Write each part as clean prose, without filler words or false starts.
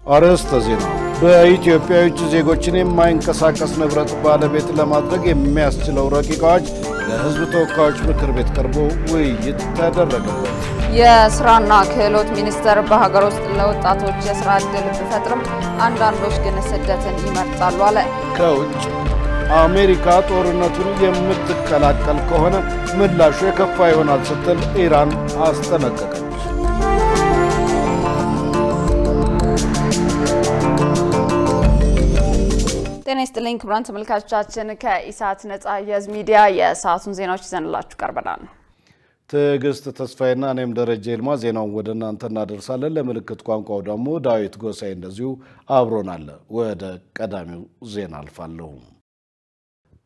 አርዕስተ ዜና በኢትዮጵያ የውጭ ዜጎችን የማይንቀሳቀስ ንብረት ባለቤት ለማድረግ የሚያስችለው ረቂቅ አዋጅ ለሕዝብ ተወካዮች ምክር ቤት ቀርቦ ውይይት ተደረገበት። የስራና ክህሎት ሚኒስቴር በሀገር ውስጥ ለወጣቶች የስራ ዕድል ቢፈጥርም አንዳንዶች ግን ስደትን ይመርጣሉ አለ። ከውጭ አሜሪካ ጦርነቱን የምትቀላቀል ከሆነ ምላሹ የከፋ ይሆናል ስትል ኢራን አስጠነቀቀች። ጤና ይስጥልኝ ክቡራን ተመልካቾቻችን ከኢሳት ነጻ የህዝብ ሚዲያ የሰዓቱን ዜናዎች ይዘንላችሁ ቀርበናል። ትዕግስት ተስፋዬና እኔም ደረጀ ይልማ ዜናውን ወደ እናንተ እናደርሳለን። ለምልክት ቋንቋው ደግሞ ዳዊት ጎሳይ እንደዚሁ አብሮናል። ወደ ቀዳሚው ዜና አልፋለሁ።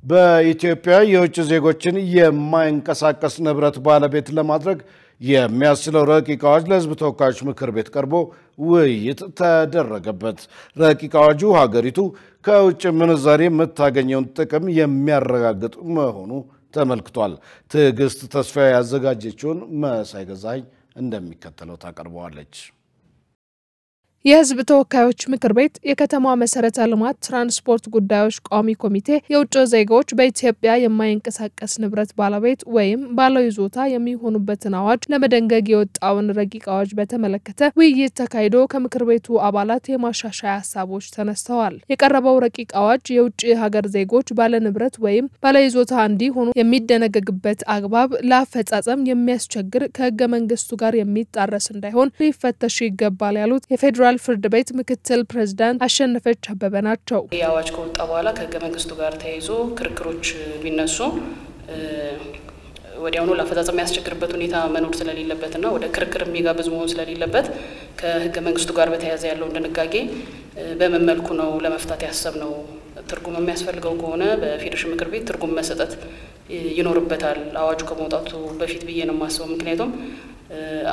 በኢትዮጵያ የውጭ ዜጎችን የማይንቀሳቀስ ንብረት ባለቤት ለማድረግ የሚያስችለው ረቂቅ አዋጅ ለሕዝብ ተወካዮች ምክር ቤት ቀርቦ ውይይት ተደረገበት። ረቂቅ አዋጁ ሀገሪቱ ከውጭ ምንዛሪ የምታገኘውን ጥቅም የሚያረጋግጥ መሆኑ ተመልክቷል። ትዕግስት ተስፋዬ ያዘጋጀችውን መሳይ ገዛኸኝ እንደሚከተለው ታቀርበዋለች። የህዝብ ተወካዮች ምክር ቤት የከተማ መሰረተ ልማት ትራንስፖርት ጉዳዮች ቋሚ ኮሚቴ የውጭ ዜጎች በኢትዮጵያ የማይንቀሳቀስ ንብረት ባለቤት ወይም ባለይዞታ የሚሆኑበትን አዋጅ ለመደንገግ የወጣውን ረቂቅ አዋጅ በተመለከተ ውይይት ተካሂዶ ከምክር ቤቱ አባላት የማሻሻያ ሐሳቦች ተነስተዋል። የቀረበው ረቂቅ አዋጅ የውጭ ሀገር ዜጎች ባለንብረት ወይም ባለይዞታ እንዲሆኑ የሚደነገግበት አግባብ ለአፈጻጸም የሚያስቸግር ከህገ መንግስቱ ጋር የሚጣረስ እንዳይሆን ሊፈተሽ ይገባል ያሉት የፌደራል ፍርድ ቤት ምክትል ፕሬዝዳንት አሸነፈች አበበ ናቸው። የአዋጅ ከወጣ በኋላ ከህገ መንግስቱ ጋር ተያይዞ ክርክሮች ቢነሱ ወዲያውኑ ለአፈጻጸም የሚያስቸግርበት ሁኔታ መኖር ስለሌለበትና ወደ ክርክር የሚጋብዝ መሆን ስለሌለበት ከህገ መንግስቱ ጋር በተያያዘ ያለውን ድንጋጌ በምን መልኩ ነው ለመፍታት ያሰብነው? ትርጉም የሚያስፈልገው ከሆነ በፌዴሬሽን ምክር ቤት ትርጉም መሰጠት ይኖርበታል አዋጁ ከመውጣቱ በፊት ብዬ ነው የማስበው። ምክንያቱም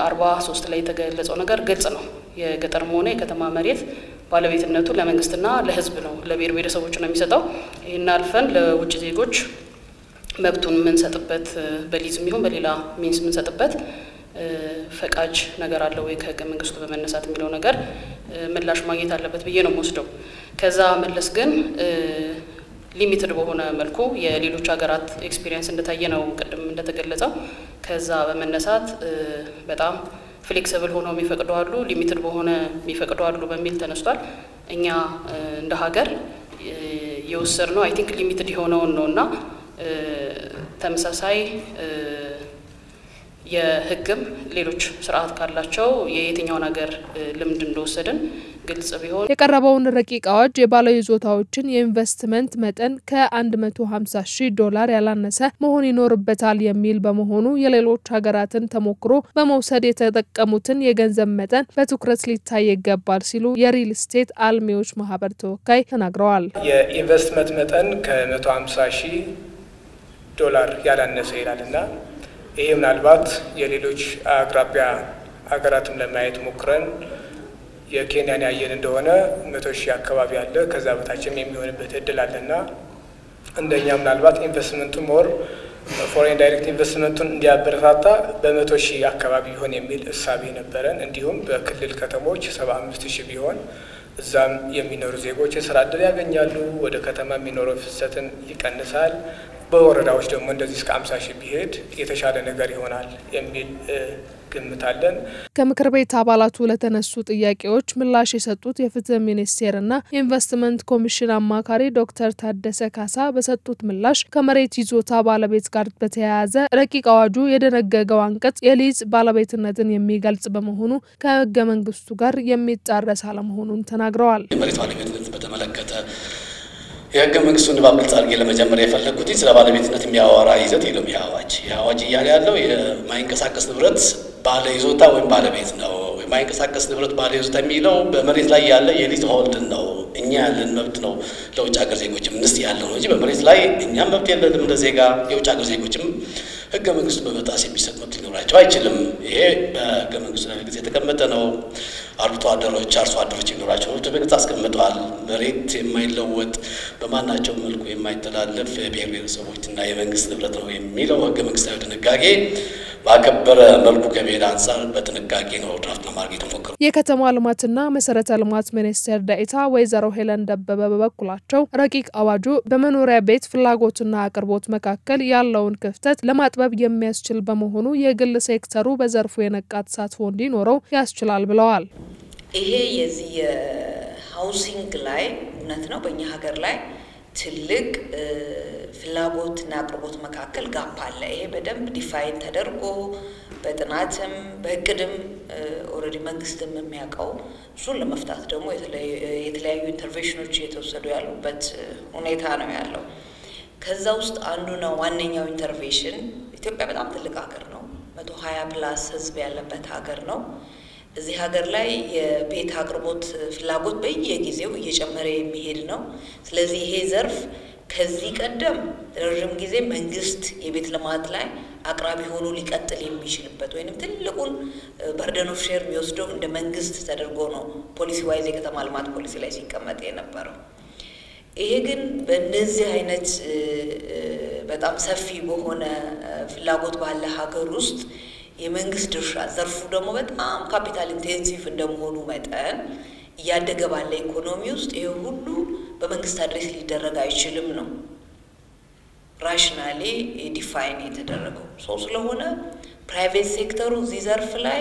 43 ላይ የተገለጸው ነገር ግልጽ ነው። የገጠርም ሆነ የከተማ መሬት ባለቤትነቱ ለመንግስትና ለህዝብ ነው፣ ለብሔር ብሔረሰቦች ነው የሚሰጠው። ይሄን አልፈን ለውጭ ዜጎች መብቱን የምንሰጥበት በሊዝም ይሁን በሌላ ሚንስ የምንሰጥበት ፈቃጅ ነገር አለ ወይ ከህገ መንግስቱ በመነሳት የሚለው ነገር ምላሽ ማግኘት አለበት ብዬ ነው የምወስደው። ከዛ መለስ ግን ሊሚትድ በሆነ መልኩ የሌሎች ሀገራት ኤክስፒሪየንስ እንደታየ ነው ቅድም እንደተገለጸው። ከዛ በመነሳት በጣም ፍሌክሲብል ሆኖ የሚፈቅዱ አሉ፣ ሊሚትድ በሆነ የሚፈቅዱ አሉ በሚል ተነስቷል። እኛ እንደ ሀገር የወሰድነው አይ ቲንክ ሊሚትድ የሆነውን ነውና ተመሳሳይ የህግም ሌሎች ስርዓት ካላቸው የየትኛውን ሀገር ልምድ እንደወሰድን ግልጽ ቢሆን። የቀረበውን ረቂቅ አዋጅ የባለይዞታዎችን የኢንቨስትመንት መጠን ከ$150,000 ያላነሰ መሆን ይኖርበታል የሚል በመሆኑ የሌሎች ሀገራትን ተሞክሮ በመውሰድ የተጠቀሙትን የገንዘብ መጠን በትኩረት ሊታይ ይገባል ሲሉ የሪል ስቴት አልሚዎች ማህበር ተወካይ ተናግረዋል። የኢንቨስትመንት መጠን ከ$150,000 ያላነሰ ይላልና ይሄ ምናልባት የሌሎች አቅራቢያ ሀገራትን ለማየት ሞክረን የኬንያን ያየን እንደሆነ 100,000 አካባቢ አለ፣ ከዛ በታችም የሚሆንበት እድል አለና እንደኛ ምናልባት ኢንቨስትመንቱ ሞር ፎሬን ዳይሬክት ኢንቨስትመንቱን እንዲያበረታታ በ100,000 አካባቢ ቢሆን የሚል እሳቤ ነበረን። እንዲሁም በክልል ከተሞች 75,000 ቢሆን እዛም የሚኖሩ ዜጎች የስራ እድል ያገኛሉ፣ ወደ ከተማ የሚኖረው ፍሰትን ይቀንሳል። በወረዳዎች ደግሞ እንደዚህ እስከ 50,000 ቢሄድ የተሻለ ነገር ይሆናል የሚል ግምታለን። ከምክር ቤት አባላቱ ለተነሱ ጥያቄዎች ምላሽ የሰጡት የፍትህ ሚኒስቴርና ኢንቨስትመንት ኮሚሽን አማካሪ ዶክተር ታደሰ ካሳ በሰጡት ምላሽ ከመሬት ይዞታ ባለቤት ጋር በተያያዘ ረቂቅ አዋጁ የደነገገው አንቀጽ የሊዝ ባለቤትነትን የሚገልጽ በመሆኑ ከህገ መንግስቱ ጋር የሚጣረስ አለመሆኑን ተናግረዋል። የመሬት ባለቤትነት በተመለከተ የህገ መንግስቱን ንባብ ግልጽ አድርጌ ለመጀመር የፈለኩት ስለ ባለቤትነት የሚያወራ ይዘት የለውም። ይህ አዋጅ እያለ ያለው የማይንቀሳቀስ ንብረት ባለ ይዞታ ወይም ባለቤት ነው። የማይንቀሳቀስ ንብረት ባለ ይዞታ የሚለው በመሬት ላይ ያለ የሊዝ ሆልድን ነው። እኛ ያለን መብት ነው ለውጭ ሀገር ዜጎችም እንስት ያለው ነው እንጂ በመሬት ላይ እኛም መብት የለንም እንደ ዜጋ። የውጭ ሀገር ዜጎችም ህገ መንግስቱ በመጣስ የሚሰጥ መብት ሊኖራቸው አይችልም። ይሄ በህገ መንግስቱ ላይ ጊዜ የተቀመጠ ነው። አርብቶ አደሮች አርሶ አደሮች ይኖራቸው ነው በግልጽ አስቀምጠዋል። መሬት የማይለወጥ በማናቸው መልኩ የማይተላለፍ ብሔር ብሔረሰቦችና የመንግስት ንብረት ነው የሚለው ህገ መንግስታዊ ድንጋጌ ባከበረ መልኩ ከመሄድ አንፃር በጥንቃቄ ነው ድራፍት ለማድረግ የተሞከረው። የከተማ ልማትና መሰረተ ልማት ሚኒስቴር ዴኤታ ወይዘሮ ሄለን ደበበ በበኩላቸው ረቂቅ አዋጁ በመኖሪያ ቤት ፍላጎትና አቅርቦት መካከል ያለውን ክፍተት ለማጥበብ የሚያስችል በመሆኑ የግል ሴክተሩ በዘርፉ የነቃ ተሳትፎ እንዲኖረው ያስችላል ብለዋል። ይሄ የዚህ ሃውሲንግ ላይ እውነት ነው በእኛ ሀገር ላይ ትልቅ ፍላጎትና አቅርቦት መካከል ጋፕ አለ። ይሄ በደንብ ዲፋይን ተደርጎ በጥናትም በእቅድም ኦሬዲ መንግስትም የሚያውቀው እሱን ለመፍታት ደግሞ የተለያዩ ኢንተርቬንሽኖች እየተወሰዱ ያሉበት ሁኔታ ነው ያለው። ከዛ ውስጥ አንዱ ነው ዋነኛው ኢንተርቬንሽን። ኢትዮጵያ በጣም ትልቅ ሀገር ነው። 120 ፕላስ ህዝብ ያለበት ሀገር ነው። እዚህ ሀገር ላይ የቤት አቅርቦት ፍላጎት በየጊዜው እየጨመረ የሚሄድ ነው። ስለዚህ ይሄ ዘርፍ ከዚህ ቀደም ረጅም ጊዜ መንግስት የቤት ልማት ላይ አቅራቢ ሆኖ ሊቀጥል የሚችልበት ወይንም ትልቁን በርደን ኦፍ ሼር የሚወስደው እንደ መንግስት ተደርጎ ነው ፖሊሲ ዋይዝ የከተማ ልማት ፖሊሲ ላይ ሲቀመጥ የነበረው። ይሄ ግን በእነዚህ አይነት በጣም ሰፊ በሆነ ፍላጎት ባለ ሀገር ውስጥ የመንግስት ድርሻ ዘርፉ ደግሞ በጣም ካፒታል ኢንቴንሲቭ እንደመሆኑ መጠን እያደገ ባለ ኢኮኖሚ ውስጥ ይሄ ሁሉ በመንግስት አድሬስ ሊደረግ አይችልም ነው ራሽናሊ ዲፋይን የተደረገው። ስለሆነ ፕራይቬት ሴክተሩ እዚህ ዘርፍ ላይ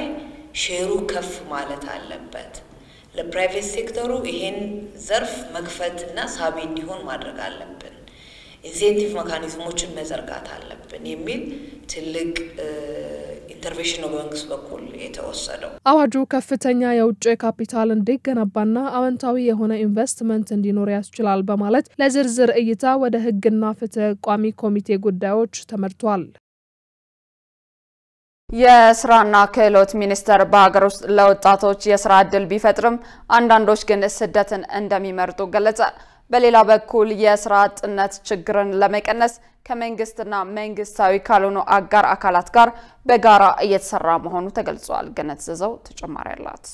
ሼሩ ከፍ ማለት አለበት። ለፕራይቬት ሴክተሩ ይሄን ዘርፍ መክፈትና ሳቢ እንዲሆን ማድረግ አለብን። ኢንሴንቲቭ ሜካኒዝሞችን መዘርጋት አለብን የሚል ትልቅ ኢንተርቬንሽን ነው በመንግስት በኩል የተወሰደው። አዋጁ ከፍተኛ የውጭ ካፒታል እንዲገነባና አዎንታዊ የሆነ ኢንቨስትመንት እንዲኖር ያስችላል በማለት ለዝርዝር እይታ ወደ ህግና ፍትህ ቋሚ ኮሚቴ ጉዳዮች ተመርቷል። የስራና ክህሎት ሚኒስቴር በሀገር ውስጥ ለወጣቶች የስራ ዕድል ቢፈጥርም አንዳንዶች ግን ስደትን እንደሚመርጡ ገለጸ። በሌላ በኩል የስራ አጥነት ችግርን ለመቀነስ ከመንግስትና መንግስታዊ ካልሆኑ አጋር አካላት ጋር በጋራ እየተሰራ መሆኑ ተገልጿል። ገነት ዘዘው ተጨማሪ አላት።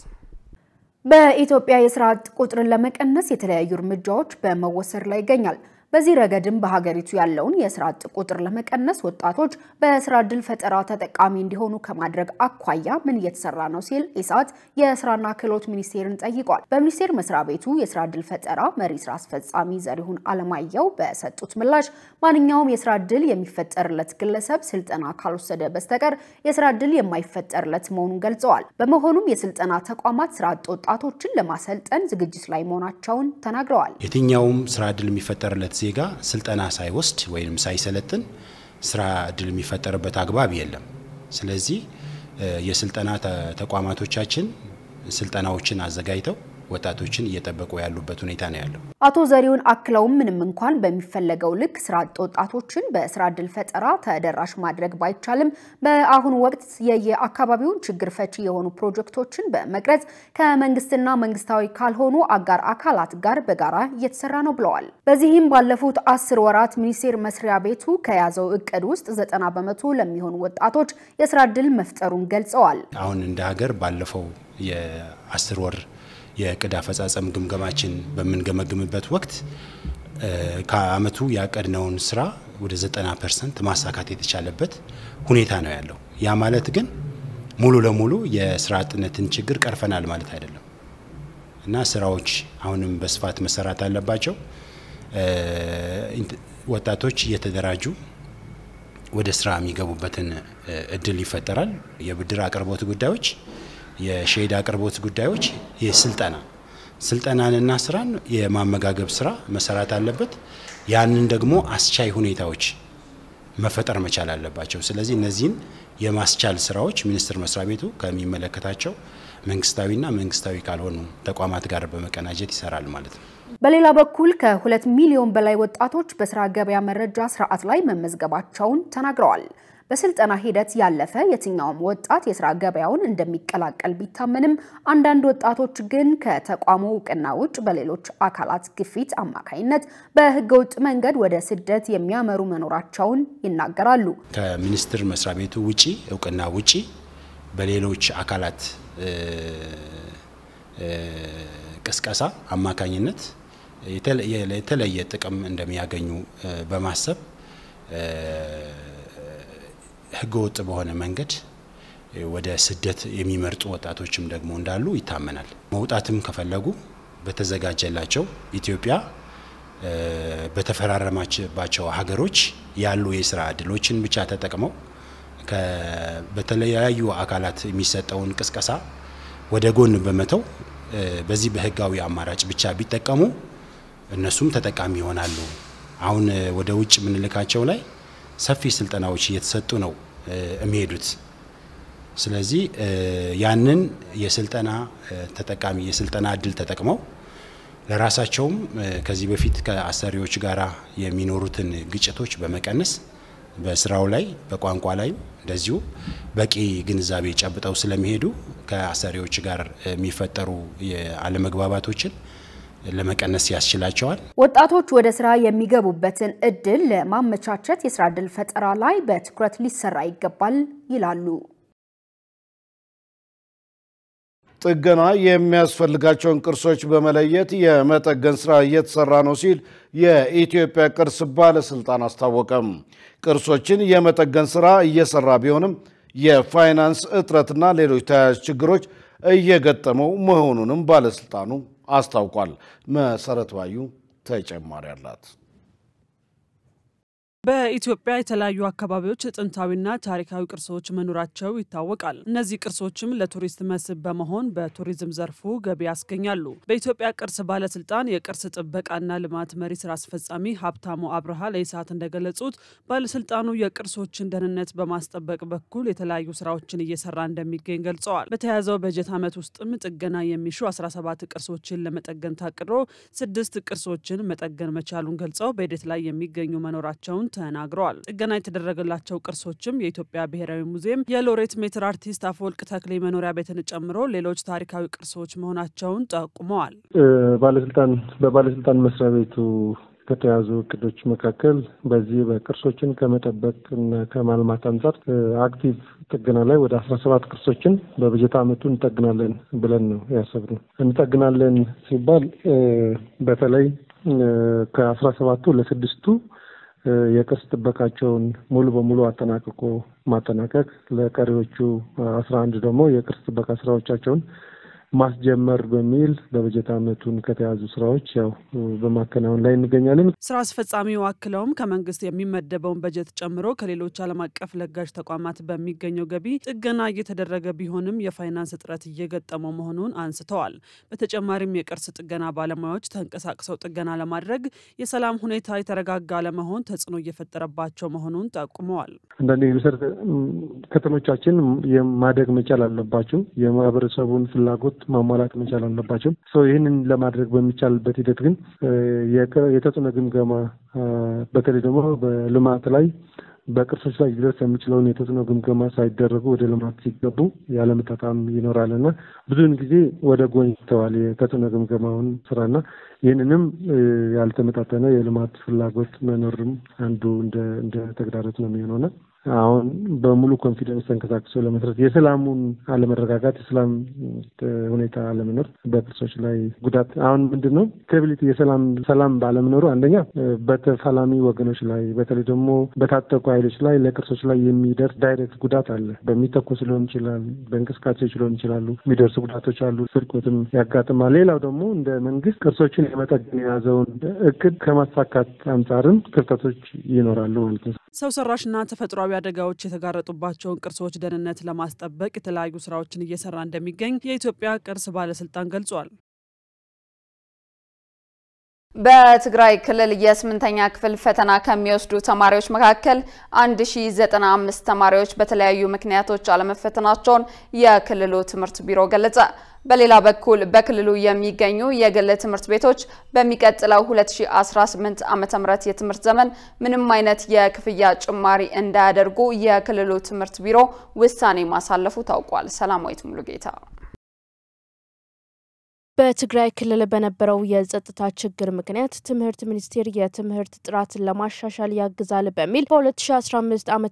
በኢትዮጵያ የስራ አጥ ቁጥርን ለመቀነስ የተለያዩ እርምጃዎች በመወሰድ ላይ ይገኛል። በዚህ ረገድም በሀገሪቱ ያለውን የስራ አጥ ቁጥር ለመቀነስ ወጣቶች በስራ ዕድል ፈጠራ ተጠቃሚ እንዲሆኑ ከማድረግ አኳያ ምን እየተሰራ ነው ሲል ኢሳት የስራና ክህሎት ሚኒስቴርን ጠይቋል። በሚኒስቴር መስሪያ ቤቱ የስራ ዕድል ፈጠራ መሪ ስራ አስፈጻሚ ዘሪሁን አለማየሁ በሰጡት ምላሽ ማንኛውም የስራ ዕድል የሚፈጠርለት ግለሰብ ስልጠና ካልወሰደ በስተቀር የስራ ዕድል የማይፈጠርለት መሆኑን ገልጸዋል። በመሆኑም የስልጠና ተቋማት ስራ አጥ ወጣቶችን ለማሰልጠን ዝግጅት ላይ መሆናቸውን ተናግረዋል። የትኛውም ስራ ዕድል የሚፈጠርለት ዜጋ ስልጠና ሳይወስድ ወይንም ሳይሰለጥን ስራ ዕድል የሚፈጠርበት አግባብ የለም። ስለዚህ የስልጠና ተቋማቶቻችን ስልጠናዎችን አዘጋጅተው ወጣቶችን እየጠበቁ ያሉበት ሁኔታ ነው ያለው። አቶ ዘሪሁን አክለውም ምንም እንኳን በሚፈለገው ልክ ስራ አጥ ወጣቶችን በስራ ዕድል ፈጠራ ተደራሽ ማድረግ ባይቻልም በአሁኑ ወቅት የአካባቢውን ችግር ፈቺ የሆኑ ፕሮጀክቶችን በመቅረጽ ከመንግስትና መንግስታዊ ካልሆኑ አጋር አካላት ጋር በጋራ እየተሰራ ነው ብለዋል። በዚህም ባለፉት 10 ወራት ሚኒስቴር መስሪያ ቤቱ ከያዘው እቅድ ውስጥ 90% ለሚሆኑ ወጣቶች የስራ ዕድል መፍጠሩን ገልጸዋል። አሁን እንደ ሀገር ባለፈው የ10 ወር የቅድ አፈጻጸም ግምገማችን በመንገመግምበት ወቅት ከአመቱ ያቀድነውን ስራ ወደ 90% ማሳካት የተቻለበት ሁኔታ ነው ያለው። ያ ማለት ግን ሙሉ ለሙሉ የስራ አጥነትን ችግር ቀርፈናል ማለት አይደለም እና ስራዎች አሁንም በስፋት መሰራት አለባቸው። ወጣቶች እየተደራጁ ወደ ስራ የሚገቡበትን እድል ይፈጠራል። የብድር አቅርቦት ጉዳዮች፣ የሼድ አቅርቦት ጉዳዮች፣ ስልጠናንና ስራን የማመጋገብ ስራ መሰራት አለበት። ያንን ደግሞ አስቻይ ሁኔታዎች መፈጠር መቻል አለባቸው። ስለዚህ እነዚህን የማስቻል ስራዎች ሚኒስቴር መስሪያ ቤቱ ከሚመለከታቸው መንግስታዊና መንግስታዊ ካልሆኑ ተቋማት ጋር በመቀናጀት ይሰራል ማለት ነው። በሌላ በኩል ከ2 ሚሊዮን በላይ ወጣቶች በስራ ገበያ መረጃ ስርዓት ላይ መመዝገባቸውን ተናግረዋል። በስልጠና ሂደት ያለፈ የትኛውም ወጣት የስራ ገበያውን እንደሚቀላቀል ቢታመንም አንዳንድ ወጣቶች ግን ከተቋሙ እውቅና ውጭ በሌሎች አካላት ግፊት አማካይነት በህገወጥ መንገድ ወደ ስደት የሚያመሩ መኖራቸውን ይናገራሉ። ከሚኒስቴር መስሪያ ቤቱ ውጪ እውቅና ውጪ በሌሎች አካላት ቅስቀሳ አማካኝነት የተለየ ጥቅም እንደሚያገኙ በማሰብ ህገወጥ በሆነ መንገድ ወደ ስደት የሚመርጡ ወጣቶችም ደግሞ እንዳሉ ይታመናል። መውጣትም ከፈለጉ በተዘጋጀላቸው ኢትዮጵያ በተፈራረማችባቸው ሀገሮች ያሉ የስራ እድሎችን ብቻ ተጠቅመው በተለያዩ አካላት የሚሰጠውን ቅስቀሳ ወደ ጎን በመተው በዚህ በህጋዊ አማራጭ ብቻ ቢጠቀሙ እነሱም ተጠቃሚ ይሆናሉ። አሁን ወደ ውጭ ምንልካቸው ላይ ሰፊ ስልጠናዎች እየተሰጡ ነው የሚሄዱት። ስለዚህ ያንን የስልጠና ተጠቃሚ የስልጠና እድል ተጠቅመው ለራሳቸውም ከዚህ በፊት ከአሰሪዎች ጋራ የሚኖሩትን ግጭቶች በመቀነስ በስራው ላይ በቋንቋ ላይ እንደዚሁ በቂ ግንዛቤ ጨብጠው ስለሚሄዱ ከአሰሪዎች ጋር የሚፈጠሩ የአለመግባባቶችን ለመቀነስ ያስችላቸዋል። ወጣቶች ወደ ስራ የሚገቡበትን እድል ለማመቻቸት የስራ እድል ፈጠራ ላይ በትኩረት ሊሰራ ይገባል ይላሉ። ጥገና የሚያስፈልጋቸውን ቅርሶች በመለየት የመጠገን ስራ እየተሰራ ነው ሲል የኢትዮጵያ ቅርስ ባለስልጣን አስታወቀም። ቅርሶችን የመጠገን ስራ እየሰራ ቢሆንም የፋይናንስ እጥረትና ሌሎች ተያያዥ ችግሮች እየገጠመው መሆኑንም ባለስልጣኑ አስታውቋል። መሰረት ባዩ ተጨማሪ አላት። በኢትዮጵያ የተለያዩ አካባቢዎች ጥንታዊና ታሪካዊ ቅርሶች መኖራቸው ይታወቃል። እነዚህ ቅርሶችም ለቱሪስት መስህብ በመሆን በቱሪዝም ዘርፉ ገቢ ያስገኛሉ። በኢትዮጵያ ቅርስ ባለስልጣን የቅርስ ጥበቃና ልማት መሪ ስራ አስፈጻሚ ሀብታሙ አብርሃ ለኢሳት እንደገለጹት ባለስልጣኑ የቅርሶችን ደህንነት በማስጠበቅ በኩል የተለያዩ ስራዎችን እየሰራ እንደሚገኝ ገልጸዋል። በተያዘው በጀት ዓመት ውስጥም ጥገና የሚሹ 17 ቅርሶችን ለመጠገን ታቅዶ 6 ቅርሶችን መጠገን መቻሉን ገልጸው በሂደት ላይ የሚገኙ መኖራቸውን ተናግረዋል። ጥገና የተደረገላቸው ቅርሶችም የኢትዮጵያ ብሔራዊ ሙዚየም የሎሬት ሜትር አርቲስት አፈወርቅ ተክሌ መኖሪያ ቤትን ጨምሮ ሌሎች ታሪካዊ ቅርሶች መሆናቸውን ጠቁመዋል። በባለስልጣን መስሪያ ቤቱ ከተያዙ እቅዶች መካከል በዚህ በቅርሶችን ከመጠበቅና ከማልማት አንጻር አክቲቭ ጥገና ላይ ወደ 17 ቅርሶችን በበጀት ዓመቱ እንጠግናለን ብለን ነው ያሰብነው። እንጠግናለን ሲባል በተለይ ከ17ቱ ለ6ቱ የቅርስ ጥበቃቸውን ሙሉ በሙሉ አጠናቅቆ ማጠናቀቅ፣ ለቀሪዎቹ 11 ደግሞ የቅርስ ጥበቃ ስራዎቻቸውን ማስጀመር በሚል በበጀት ዓመቱን ከተያዙ ስራዎች ያው በማከናወን ላይ እንገኛለን። ስራ አስፈጻሚው አክለውም ከመንግስት የሚመደበውን በጀት ጨምሮ ከሌሎች ዓለም አቀፍ ለጋሽ ተቋማት በሚገኘው ገቢ ጥገና እየተደረገ ቢሆንም የፋይናንስ እጥረት እየገጠመው መሆኑን አንስተዋል። በተጨማሪም የቅርስ ጥገና ባለሙያዎች ተንቀሳቅሰው ጥገና ለማድረግ የሰላም ሁኔታ የተረጋጋ ለመሆን ተጽዕኖ እየፈጠረባቸው መሆኑን ጠቁመዋል። አንዳንድ የመሰረተ ከተሞቻችን የማደግ መቻል አለባቸው። የማህበረሰቡን ፍላጎት ማሟላት መቻል አለባቸው። ይህንን ለማድረግ በሚቻልበት ሂደት ግን የተጽዕኖ ግምገማ በተለይ ደግሞ በልማት ላይ በቅርሶች ላይ ሊደርስ የሚችለውን የተጽዕኖ ግምገማ ሳይደረጉ ወደ ልማት ሲገቡ ያለመጣጣም ይኖራልና ብዙውን ጊዜ ወደ ጎን ይተዋል የተጽዕኖ ግምገማውን ስራና ይህንንም ያልተመጣጠነ የልማት ፍላጎት መኖርም አንዱ እንደ ተግዳሮት ነው የሚሆነውና አሁን በሙሉ ኮንፊደንስ ተንቀሳቅሶ ለመስራት የሰላሙን አለመረጋጋት የሰላም ሁኔታ አለመኖር በቅርሶች ላይ ጉዳት አሁን ምንድነው ክሬዲቢሊቲ ሰላም ባለመኖሩ አንደኛ በተፋላሚ ወገኖች ላይ በተለይ ደግሞ በታጠቁ ኃይሎች ላይ ለቅርሶች ላይ የሚደርስ ዳይሬክት ጉዳት አለ። በሚተኮስ ሊሆን ይችላል፣ በእንቅስቃሴዎች ሊሆን ይችላሉ፣ የሚደርሱ ጉዳቶች አሉ፣ ስርቆትም ያጋጥማል። ሌላው ደግሞ እንደ መንግስት ቅርሶችን የመጠገን የያዘውን እቅድ ከማሳካት አንጻርም ክፍተቶች ይኖራሉ ማለት ነው። ሰው ሰራሽና ተፈጥሯዊ አደጋዎች የተጋረጡባቸውን ቅርሶች ደህንነት ለማስጠበቅ የተለያዩ ስራዎችን እየሰራ እንደሚገኝ የኢትዮጵያ ቅርስ ባለስልጣን ገልጿል። በትግራይ ክልል የ8ኛ ክፍል ፈተና ከሚወስዱ ተማሪዎች መካከል 1095 ተማሪዎች በተለያዩ ምክንያቶች አለመፈተናቸውን የክልሉ ትምህርት ቢሮ ገለጸ። በሌላ በኩል በክልሉ የሚገኙ የግል ትምህርት ቤቶች በሚቀጥለው 2018 ዓ.ም የትምህርት ዘመን ምንም አይነት የክፍያ ጭማሪ እንዳያደርጉ የክልሉ ትምህርት ቢሮ ውሳኔ ማሳለፉ ታውቋል። ሰላማዊት ሙሉጌታ በትግራይ ክልል በነበረው የጸጥታ ችግር ምክንያት ትምህርት ሚኒስቴር የትምህርት ጥራትን ለማሻሻል ያግዛል በሚል በ2015 ዓ.ም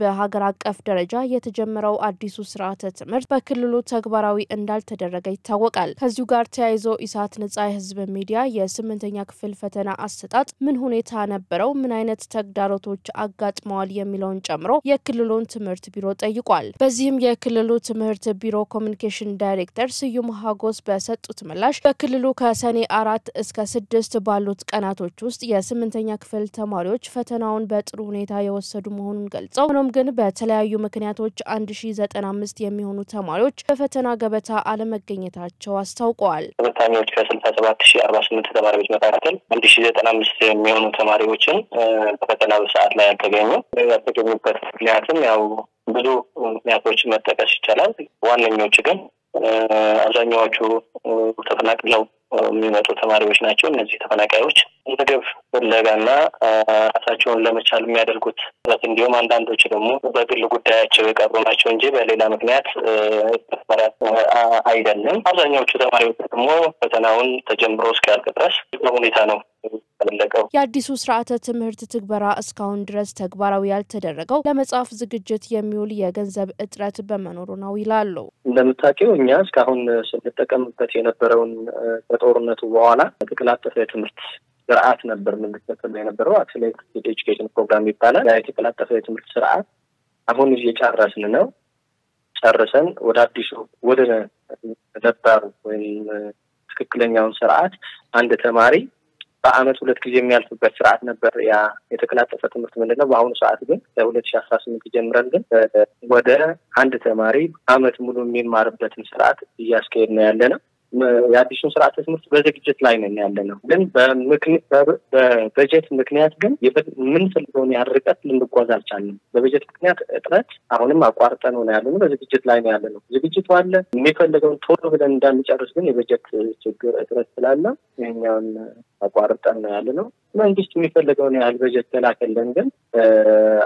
በሀገር አቀፍ ደረጃ የተጀመረው አዲሱ ስርዓተ ትምህርት በክልሉ ተግባራዊ እንዳልተደረገ ይታወቃል። ከዚሁ ጋር ተያይዞ ኢሳት ነጻ የህዝብ ሚዲያ የ8ኛ ክፍል ፈተና አሰጣጥ ምን ሁኔታ ነበረው፣ ምን አይነት ተግዳሮቶች አጋጥመዋል የሚለውን ጨምሮ የክልሉን ትምህርት ቢሮ ጠይቋል። በዚህም የክልሉ ትምህርት ቢሮ ኮሙኒኬሽን ዳይሬክተር ስዩም ሀጎስ በሰጡት ምላሽ በክልሉ ከሰኔ 4 እስከ 6 ባሉት ቀናቶች ውስጥ የ8ኛ ክፍል ተማሪዎች ፈተናውን በጥሩ ሁኔታ የወሰዱ መሆኑን ገልጸው ሆኖም ግን በተለያዩ ምክንያቶች 1095 የሚሆኑ ተማሪዎች በፈተና ገበታ አለመገኘታቸው አስታውቀዋል። ተፈታኞች ከ67048 ተማሪዎች መካከል 1095 የሚሆኑ ተማሪዎችን በፈተና በሰዓት ላይ ያልተገኙበት ምክንያትም ያው ብዙ ምክንያቶች መጠቀስ ይቻላል። ዋነኞቹ ግን አብዛኛዎቹ ተፈናቅለው የሚመጡ ተማሪዎች ናቸው። እነዚህ ተፈናቃዮች ምግብ ፍለጋና ራሳቸውን ለመቻል የሚያደርጉት ጥረት እንዲሁም አንዳንዶች ደግሞ በግል ጉዳያቸው የቀሩ ናቸው እንጂ በሌላ ምክንያት አይደለም። አብዛኛዎቹ ተማሪዎች ደግሞ ፈተናውን ተጀምሮ እስኪያልቅ ድረስ በሁኔታ ነው ተለቀው። የአዲሱ ስርዓተ ትምህርት ትግበራ እስካሁን ድረስ ተግባራዊ ያልተደረገው ለመጻፍ ዝግጅት የሚውል የገንዘብ እጥረት በመኖሩ ነው ይላሉ። እንደምታውቂው እኛ እስካሁን ስንጠቀምበት የነበረውን በጦርነቱ በኋላ የተቀላጠፈ የትምህርት ስርዓት ነበር የምንከተለው የነበረው። አክሰለሬትድ ኤጁኬሽን ፕሮግራም ይባላል። የተቀላጠፈ የትምህርት ስርዓት አሁን እየጨረስን ነው። ጨርሰን ወደ አዲሱ ወደ ነባሩ ወይም ትክክለኛውን ስርዓት አንድ ተማሪ በአመት 2 ጊዜ የሚያልፍበት ስርዓት ነበር። ያ የተቀላጠፈ ትምህርት ምንድነው? በአሁኑ ሰዓት ግን ከ2018 ጀምረን ግን ወደ አንድ ተማሪ አመት ሙሉ የሚማርበትን ስርዓት እያስኬድ ነው ያለነው። የአዲሱን ስርዓተ ትምህርት በዝግጅት ላይ ነን ያለነው። ግን በበጀት ምክንያት ግን የምንፈልገውን ያርቀት ልንጓዝ አልቻልንም። በበጀት ምክንያት እጥረት አሁንም አቋርጠን ነው ያለነው። በዝግጅት ላይ ነው ያለነው። ዝግጅቱ አለ። የሚፈልገውን ቶሎ ብለን እንዳንጨርስ ግን የበጀት ችግር እጥረት ስላለ ይሄኛውን አቋርጠን ነው ያለነው። መንግስት የሚፈልገውን ያህል በጀት ተላከልን ግን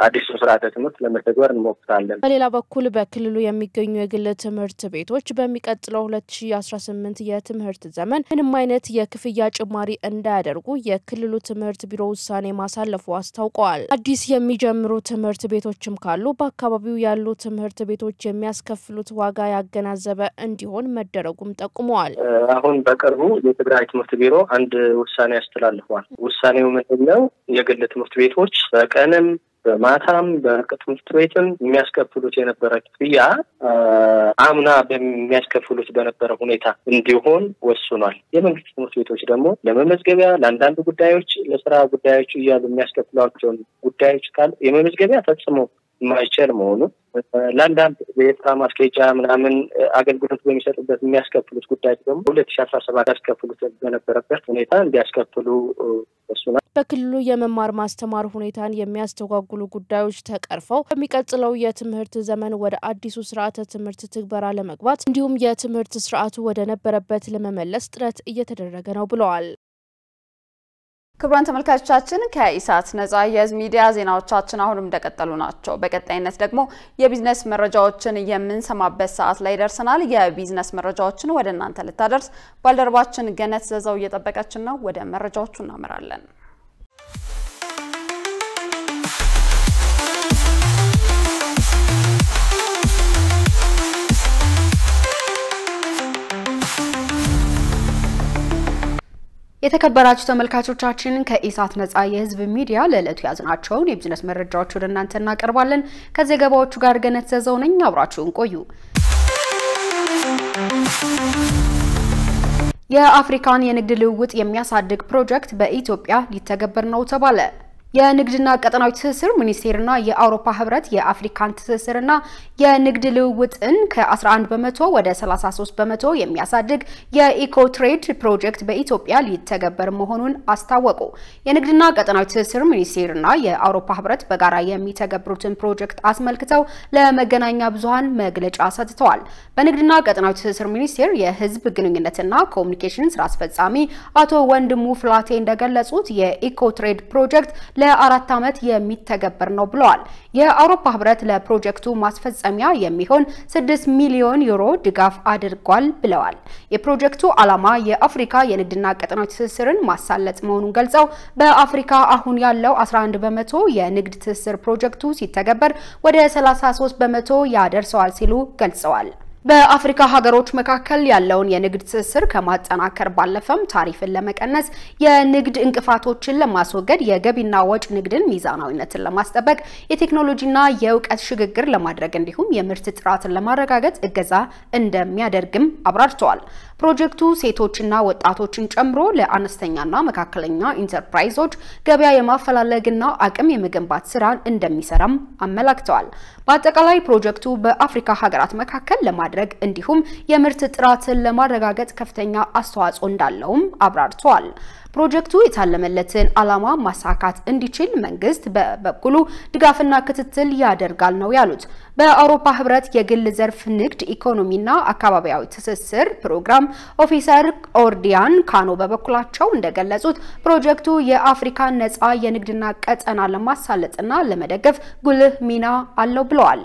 አዲሱ ስርዓተ ትምህርት ለመተግበር እንሞክራለን። በሌላ በኩል በክልሉ የሚገኙ የግል ትምህርት ቤቶች በሚቀጥለው 2018 የትምህርት ዘመን ምንም አይነት የክፍያ ጭማሪ እንዳያደርጉ የክልሉ ትምህርት ቢሮ ውሳኔ ማሳለፉ አስታውቀዋል። አዲስ የሚጀምሩ ትምህርት ቤቶችም ካሉ በአካባቢው ያሉ ትምህርት ቤቶች የሚያስከፍሉት ዋጋ ያገናዘበ እንዲሆን መደረጉም ጠቁመዋል። አሁን በቅርቡ የትግራይ ትምህርት ቢሮ አንድ ውሳኔ ያስተላልፏል። ውሳኔው ምንድነው? የግል ትምህርት ቤቶች በቀንም በማታም በትምህርት ቤትም የሚያስከፍሉት የነበረ ክፍያ አምና በሚያስከፍሉት በነበረ ሁኔታ እንዲሆን ወስኗል። የመንግስት ትምህርት ቤቶች ደግሞ ለመመዝገቢያ ለአንዳንድ ጉዳዮች ለስራ ጉዳዮች እያሉ የሚያስከፍሏቸውን ጉዳዮች ካል የመመዝገቢያ ፈጽሞ የማይቻል መሆኑ ለአንዳንድ የስራ ማስኬጃ ምናምን አገልግሎት በሚሰጡበት የሚያስከፍሉት ጉዳዮች ደግሞ 2017 ያስከፍሉት በነበረበት ሁኔታ እንዲያስከፍሉ ወስኗል። በክልሉ የመማር ማስተማር ሁኔታን የሚያስተጓጉሉ ጉዳዮች ተቀርፈው በሚቀጥለው የትምህርት ዘመን ወደ አዲሱ ስርዓተ ትምህርት ትግበራ ለመግባት እንዲሁም የትምህርት ስርዓቱ ወደ ነበረበት ለመመለስ ጥረት እየተደረገ ነው ብለዋል። ክቡራን ተመልካቾቻችን ከኢሳት ነጻ የህዝብ ሚዲያ ዜናዎቻችን አሁንም እንደቀጠሉ ናቸው። በቀጣይነት ደግሞ የቢዝነስ መረጃዎችን የምንሰማበት ሰዓት ላይ ደርሰናል። የቢዝነስ መረጃዎችን ወደ እናንተ ልታደርስ ባልደረባችን ገነት ዘዛው እየጠበቀችን ነው። ወደ መረጃዎቹ እናመራለን። የተከበራችሁ ተመልካቾቻችን ከኢሳት ነጻ የህዝብ ሚዲያ ለዕለቱ ያዝናቸውን የቢዝነስ መረጃዎች ወደ እናንተ እናቀርባለን። ከዘገባዎቹ ጋር ገነት ዘዘው ነኝ። አብራችሁን ቆዩ። የአፍሪካን የንግድ ልውውጥ የሚያሳድግ ፕሮጀክት በኢትዮጵያ ሊተገበር ነው ተባለ። የንግድና ቀጠናዊ ትስስር ሚኒስቴርና የአውሮፓ ህብረት የአፍሪካን ትስስርና የንግድ ልውውጥን ከ11 በመቶ ወደ 33 በመቶ የሚያሳድግ የኢኮ ትሬድ ፕሮጀክት በኢትዮጵያ ሊተገበር መሆኑን አስታወቁ። የንግድና ቀጠናዊ ትስስር ሚኒስቴርና የአውሮፓ ህብረት በጋራ የሚተገብሩትን ፕሮጀክት አስመልክተው ለመገናኛ ብዙሃን መግለጫ ሰጥተዋል። በንግድና ቀጠናዊ ትስስር ሚኒስቴር የህዝብ ግንኙነትና ኮሙኒኬሽን ስራ አስፈጻሚ አቶ ወንድሙ ፍላቴ እንደገለጹት የኢኮ ትሬድ ፕሮጀክት ለ4 ዓመት የሚተገበር ነው ብለዋል። የአውሮፓ ህብረት ለፕሮጀክቱ ማስፈጸሚያ የሚሆን 6 ሚሊዮን ዩሮ ድጋፍ አድርጓል ብለዋል። የፕሮጀክቱ ዓላማ የአፍሪካ የንግድና ቀጠናዊ ትስስርን ማሳለጥ መሆኑን ገልጸው በአፍሪካ አሁን ያለው 11 በመቶ የንግድ ትስስር ፕሮጀክቱ ሲተገበር ወደ 33 በመቶ ያደርሰዋል ሲሉ ገልጸዋል። በአፍሪካ ሀገሮች መካከል ያለውን የንግድ ትስስር ከማጠናከር ባለፈም ታሪፍን ለመቀነስ የንግድ እንቅፋቶችን ለማስወገድ የገቢና ወጭ ንግድን ሚዛናዊነትን ለማስጠበቅ የቴክኖሎጂና የእውቀት ሽግግር ለማድረግ እንዲሁም የምርት ጥራትን ለማረጋገጥ እገዛ እንደሚያደርግም አብራርተዋል። ፕሮጀክቱ ሴቶችና ወጣቶችን ጨምሮ ለአነስተኛና መካከለኛ ኢንተርፕራይዞች ገበያ የማፈላለግና አቅም የመገንባት ስራን እንደሚሰራም አመላክተዋል። በአጠቃላይ ፕሮጀክቱ በአፍሪካ ሀገራት መካከል ለማድረግ እንዲሁም የምርት ጥራትን ለማረጋገጥ ከፍተኛ አስተዋጽኦ እንዳለውም አብራርተዋል። ፕሮጀክቱ የታለመለትን ዓላማ ማሳካት እንዲችል መንግስት በበኩሉ ድጋፍና ክትትል ያደርጋል ነው ያሉት። በአውሮፓ ህብረት የግል ዘርፍ ንግድ ኢኮኖሚና አካባቢያዊ ትስስር ፕሮግራም ኦፊሰር ኦርዲያን ካኖ በበኩላቸው እንደገለጹት ፕሮጀክቱ የአፍሪካ ነፃ የንግድና ቀጠና ለማሳለጥና ለመደገፍ ጉልህ ሚና አለው ብለዋል።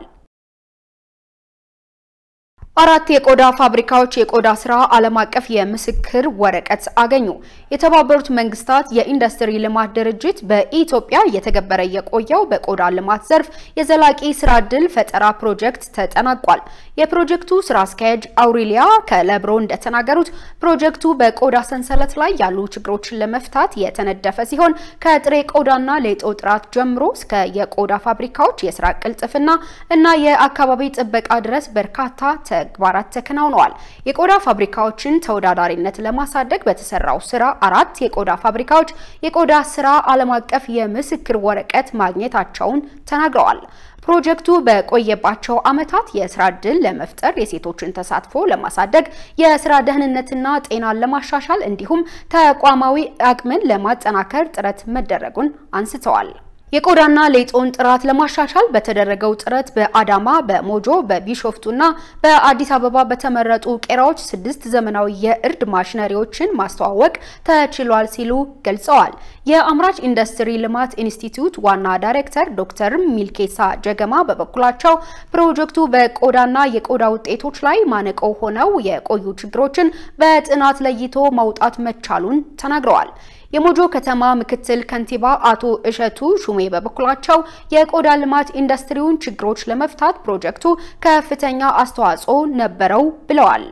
4 የቆዳ ፋብሪካዎች የቆዳ ስራ ዓለም አቀፍ የምስክር ወረቀት አገኙ። የተባበሩት መንግስታት የኢንዱስትሪ ልማት ድርጅት በኢትዮጵያ እየተገበረ የቆየው በቆዳ ልማት ዘርፍ የዘላቂ ስራ ዕድል ፈጠራ ፕሮጀክት ተጠናቋል። የፕሮጀክቱ ስራ አስኪያጅ አውሪሊያ ከለብሮ እንደተናገሩት ፕሮጀክቱ በቆዳ ሰንሰለት ላይ ያሉ ችግሮችን ለመፍታት የተነደፈ ሲሆን ከጥሬ ቆዳና ሌጦ ጥራት ጀምሮ እስከ የቆዳ ፋብሪካዎች የስራ ቅልጥፍና እና የአካባቢ ጥበቃ ድረስ በርካታ ተግባራት ተከናውነዋል። የቆዳ ፋብሪካዎችን ተወዳዳሪነት ለማሳደግ በተሰራው ስራ 4 የቆዳ ፋብሪካዎች የቆዳ ስራ ዓለም አቀፍ የምስክር ወረቀት ማግኘታቸውን ተናግረዋል። ፕሮጀክቱ በቆየባቸው ዓመታት የስራ ዕድል ለመፍጠር የሴቶችን ተሳትፎ ለማሳደግ የስራ ደህንነትና ጤናን ለማሻሻል እንዲሁም ተቋማዊ አቅምን ለማጠናከር ጥረት መደረጉን አንስተዋል። የቆዳና ሌጦን ጥራት ለማሻሻል በተደረገው ጥረት በአዳማ፣ በሞጆ፣ በቢሾፍቱና በአዲስ አበባ በተመረጡ ቄራዎች 6 ዘመናዊ የእርድ ማሽነሪዎችን ማስተዋወቅ ተችሏል ሲሉ ገልጸዋል። የአምራች ኢንዱስትሪ ልማት ኢንስቲትዩት ዋና ዳይሬክተር ዶክተር ሚልኬሳ ጀገማ በበኩላቸው ፕሮጀክቱ በቆዳና የቆዳ ውጤቶች ላይ ማነቆ ሆነው የቆዩ ችግሮችን በጥናት ለይቶ ማውጣት መቻሉን ተናግረዋል። የሞጆ ከተማ ምክትል ከንቲባ አቶ እሸቱ ሹሜ በበኩላቸው የቆዳ ልማት ኢንዱስትሪውን ችግሮች ለመፍታት ፕሮጀክቱ ከፍተኛ አስተዋጽኦ ነበረው ብለዋል።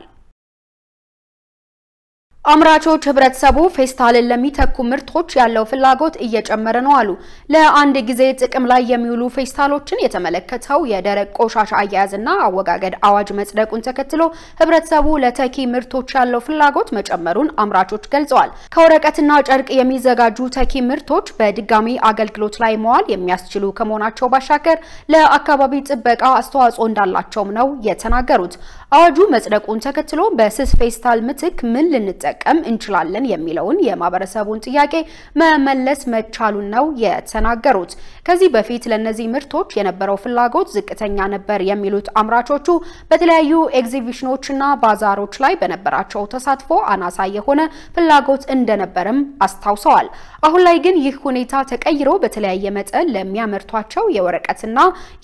አምራቾች ህብረተሰቡ ፌስታልን ለሚተኩ ምርቶች ያለው ፍላጎት እየጨመረ ነው አሉ። ለአንድ ጊዜ ጥቅም ላይ የሚውሉ ፌስታሎችን የተመለከተው የደረቅ ቆሻሻ አያያዝና አወጋገድ አዋጅ መጽደቁን ተከትሎ ህብረተሰቡ ለተኪ ምርቶች ያለው ፍላጎት መጨመሩን አምራቾች ገልጸዋል። ከወረቀትና ጨርቅ የሚዘጋጁ ተኪ ምርቶች በድጋሚ አገልግሎት ላይ መዋል የሚያስችሉ ከመሆናቸው ባሻገር ለአካባቢ ጥበቃ አስተዋጽኦ እንዳላቸውም ነው የተናገሩት። አዋጁ መጽደቁን ተከትሎ በስስ ፌስታል ምትክ ምን ልንጠቀም እንችላለን የሚለውን የማህበረሰቡን ጥያቄ መመለስ መቻሉን ነው የተናገሩት። ከዚህ በፊት ለነዚህ ምርቶች የነበረው ፍላጎት ዝቅተኛ ነበር የሚሉት አምራቾቹ በተለያዩ ኤግዚቢሽኖችና ባዛሮች ላይ በነበራቸው ተሳትፎ አናሳ የሆነ ፍላጎት እንደነበርም አስታውሰዋል። አሁን ላይ ግን ይህ ሁኔታ ተቀይሮ በተለያየ መጠን ለሚያመርቷቸው የወረቀትና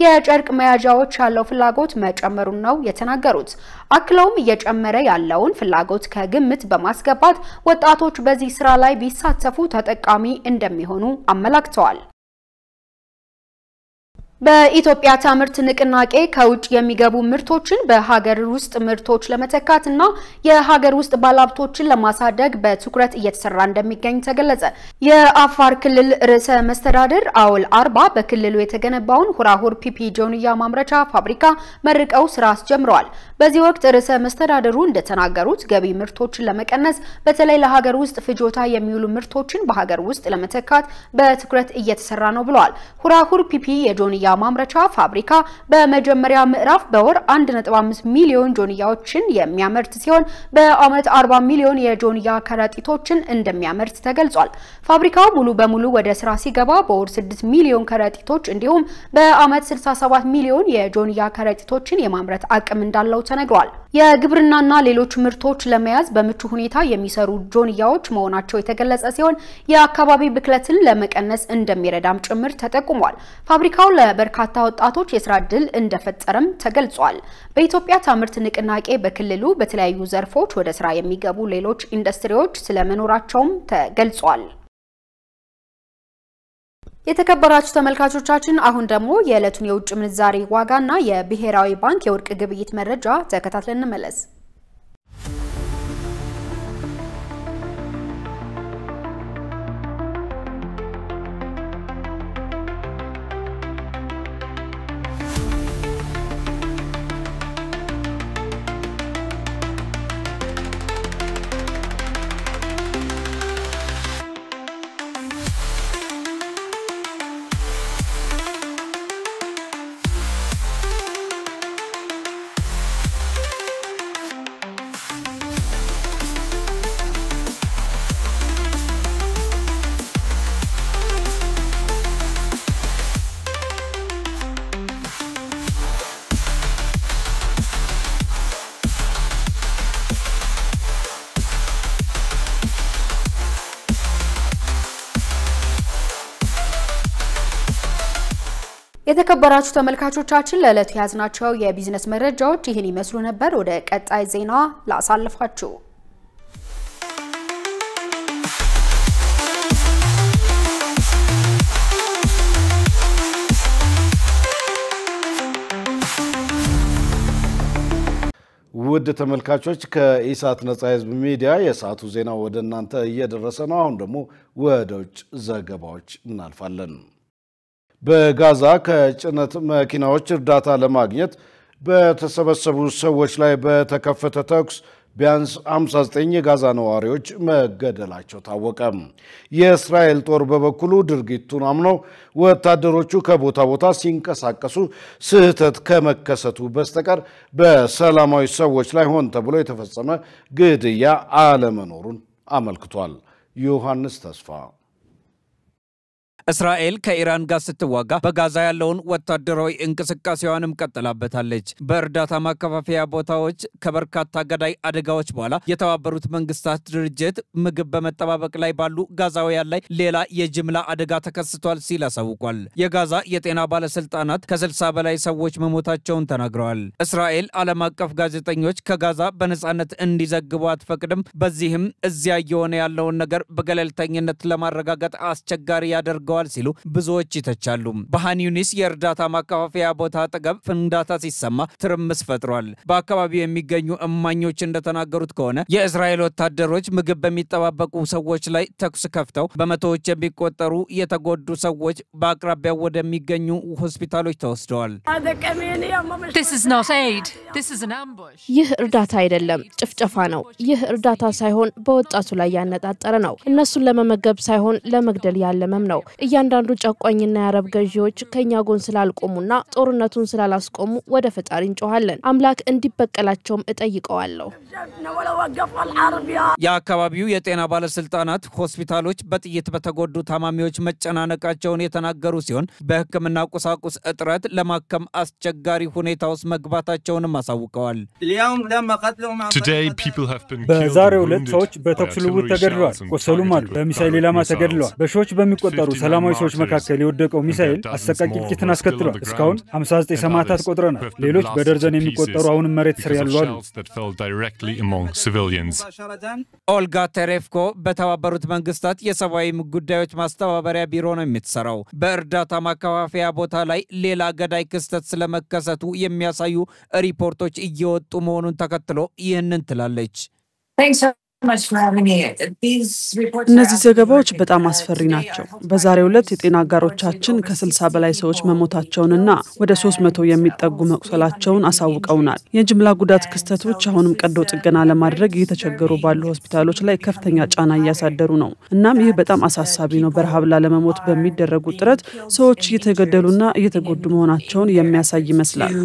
የጨርቅ መያዣዎች ያለው ፍላጎት መጨመሩን ነው የተናገሩት። አክለውም እየጨመረ ያለውን ፍላጎት ከግምት በማስገባት ወጣቶች በዚህ ስራ ላይ ቢሳተፉ ተጠቃሚ እንደሚሆኑ አመላክተዋል። በኢትዮጵያ ታምርት ንቅናቄ ከውጭ የሚገቡ ምርቶችን በሀገር ውስጥ ምርቶች ለመተካትና የሀገር ውስጥ ባለሀብቶችን ለማሳደግ በትኩረት እየተሰራ እንደሚገኝ ተገለጸ። የአፋር ክልል ርዕሰ መስተዳድር አውል አርባ በክልሉ የተገነባውን ሁራሁር ፒፒ ጆንያ ማምረቻ ፋብሪካ መርቀው ስራ አስጀምረዋል። በዚህ ወቅት ርዕሰ መስተዳድሩ እንደተናገሩት ገቢ ምርቶችን ለመቀነስ በተለይ ለሀገር ውስጥ ፍጆታ የሚውሉ ምርቶችን በሀገር ውስጥ ለመተካት በትኩረት እየተሰራ ነው ብለዋል። ሁራሁር ፒፒ የጆንያ ማምረቻ ፋብሪካ በመጀመሪያ ምዕራፍ በወር 1.5 ሚሊዮን ጆንያዎችን የሚያመርት ሲሆን በአመት 40 ሚሊዮን የጆንያ ከረጢቶችን እንደሚያመርት ተገልጿል። ፋብሪካው ሙሉ በሙሉ ወደ ስራ ሲገባ በወር 6 ሚሊዮን ከረጢቶች እንዲሁም በአመት 67 ሚሊዮን የጆንያ ከረጢቶችን የማምረት አቅም እንዳለው ተነግሯል። የግብርናና ሌሎች ምርቶች ለመያዝ በምቹ ሁኔታ የሚሰሩ ጆንያዎች መሆናቸው የተገለጸ ሲሆን የአካባቢ ብክለትን ለመቀነስ እንደሚረዳም ጭምር ተጠቁሟል። ፋብሪካው ለበርካታ ወጣቶች የስራ ዕድል እንደፈጠረም ተገልጿል። በኢትዮጵያ ታምርት ንቅናቄ በክልሉ በተለያዩ ዘርፎች ወደ ስራ የሚገቡ ሌሎች ኢንዱስትሪዎች ስለመኖራቸውም ተገልጿል። የተከበራችሁ ተመልካቾቻችን አሁን ደግሞ የዕለቱን የውጭ ምንዛሬ ዋጋና የብሔራዊ ባንክ የወርቅ ግብይት መረጃ ተከታትለን እንመለስ። የተከበራችሁ ተመልካቾቻችን ለዕለቱ ያዝናቸው የቢዝነስ መረጃዎች ይህን ይመስሉ ነበር። ወደ ቀጣይ ዜና ላሳልፋችሁ። ውድ ተመልካቾች ከኢሳት ነጻ ህዝብ ሚዲያ የሰዓቱ ዜና ወደ እናንተ እየደረሰ ነው። አሁን ደግሞ ወደ ውጭ ዘገባዎች እናልፋለን። በጋዛ ከጭነት መኪናዎች እርዳታ ለማግኘት በተሰበሰቡ ሰዎች ላይ በተከፈተ ተኩስ ቢያንስ 59 የጋዛ ነዋሪዎች መገደላቸው ታወቀ። የእስራኤል ጦር በበኩሉ ድርጊቱን አምኖ ወታደሮቹ ከቦታ ቦታ ሲንቀሳቀሱ ስህተት ከመከሰቱ በስተቀር በሰላማዊ ሰዎች ላይ ሆን ተብሎ የተፈጸመ ግድያ አለመኖሩን አመልክቷል። ዮሐንስ ተስፋ እስራኤል ከኢራን ጋር ስትዋጋ በጋዛ ያለውን ወታደራዊ እንቅስቃሴዋንም ቀጥላበታለች። በእርዳታ ማከፋፈያ ቦታዎች ከበርካታ ገዳይ አደጋዎች በኋላ የተባበሩት መንግስታት ድርጅት ምግብ በመጠባበቅ ላይ ባሉ ጋዛውያን ላይ ሌላ የጅምላ አደጋ ተከስቷል ሲል አሳውቋል። የጋዛ የጤና ባለስልጣናት ከ60 በላይ ሰዎች መሞታቸውን ተናግረዋል። እስራኤል ዓለም አቀፍ ጋዜጠኞች ከጋዛ በነጻነት እንዲዘግቡ አትፈቅድም። በዚህም እዚያ እየሆነ ያለውን ነገር በገለልተኝነት ለማረጋገጥ አስቸጋሪ ያደርገዋል ሲሉ ብዙዎች ይተቻሉ። በሃን ዩኒስ የእርዳታ ማከፋፈያ ቦታ አጠገብ ፍንዳታ ሲሰማ ትርምስ ፈጥሯል። በአካባቢው የሚገኙ እማኞች እንደተናገሩት ከሆነ የእስራኤል ወታደሮች ምግብ በሚጠባበቁ ሰዎች ላይ ተኩስ ከፍተው በመቶዎች የሚቆጠሩ የተጎዱ ሰዎች በአቅራቢያው ወደሚገኙ ሆስፒታሎች ተወስደዋል። ይህ እርዳታ አይደለም፣ ጭፍጨፋ ነው። ይህ እርዳታ ሳይሆን በወጣቱ ላይ ያነጣጠረ ነው። እነሱን ለመመገብ ሳይሆን ለመግደል ያለመም ነው። እያንዳንዱ ጨቋኝና የአረብ ገዢዎች ከኛ ጎን ስላልቆሙና ጦርነቱን ስላላስቆሙ ወደ ፈጣሪ እንጮሃለን። አምላክ እንዲበቀላቸውም እጠይቀዋለሁ። የአካባቢው የጤና ባለስልጣናት ሆስፒታሎች በጥይት በተጎዱ ታማሚዎች መጨናነቃቸውን የተናገሩ ሲሆን በሕክምና ቁሳቁስ እጥረት ለማከም አስቸጋሪ ሁኔታ ውስጥ መግባታቸውንም አሳውቀዋል። በዛሬው ዕለት ሰዎች በተኩስ ልውውጥ ተገድለዋል፣ ቆሰሉም አሉ። በሚሳኤል ኢላማ ተገድለዋል። በሺዎች በሚቆጠሩ ሰላማዊ ሰዎች መካከል የወደቀው ሚሳኤል አሰቃቂ እልቂትን አስከትሏል። እስካሁን 59 ሰማዕታት ቆጥረናል። ሌሎች በደርዘን የሚቆጠሩ አሁንም መሬት ስር ያሉ አሉ። ኦልጋ ቴሬፍኮ በተባበሩት መንግስታት የሰብአዊ ጉዳዮች ማስተባበሪያ ቢሮ ነው የምትሰራው። በእርዳታ ማከፋፈያ ቦታ ላይ ሌላ ገዳይ ክስተት ስለመከሰቱ የሚያሳዩ ሪፖርቶች እየወጡ መሆኑን ተከትሎ ይህንን ትላለች። እነዚህ ዘገባዎች በጣም አስፈሪ ናቸው። በዛሬው ዕለት የጤና አጋሮቻችን ከ60 በላይ ሰዎች መሞታቸውንና ወደ 300 የሚጠጉ መቁሰላቸውን አሳውቀውናል። የጅምላ ጉዳት ክስተቶች አሁንም ቀዶ ጥገና ለማድረግ እየተቸገሩ ባሉ ሆስፒታሎች ላይ ከፍተኛ ጫና እያሳደሩ ነው። እናም ይህ በጣም አሳሳቢ ነው። በረሃብ ላለመሞት በሚደረጉ ጥረት ሰዎች እየተገደሉና እየተጎዱ መሆናቸውን የሚያሳይ ይመስላል።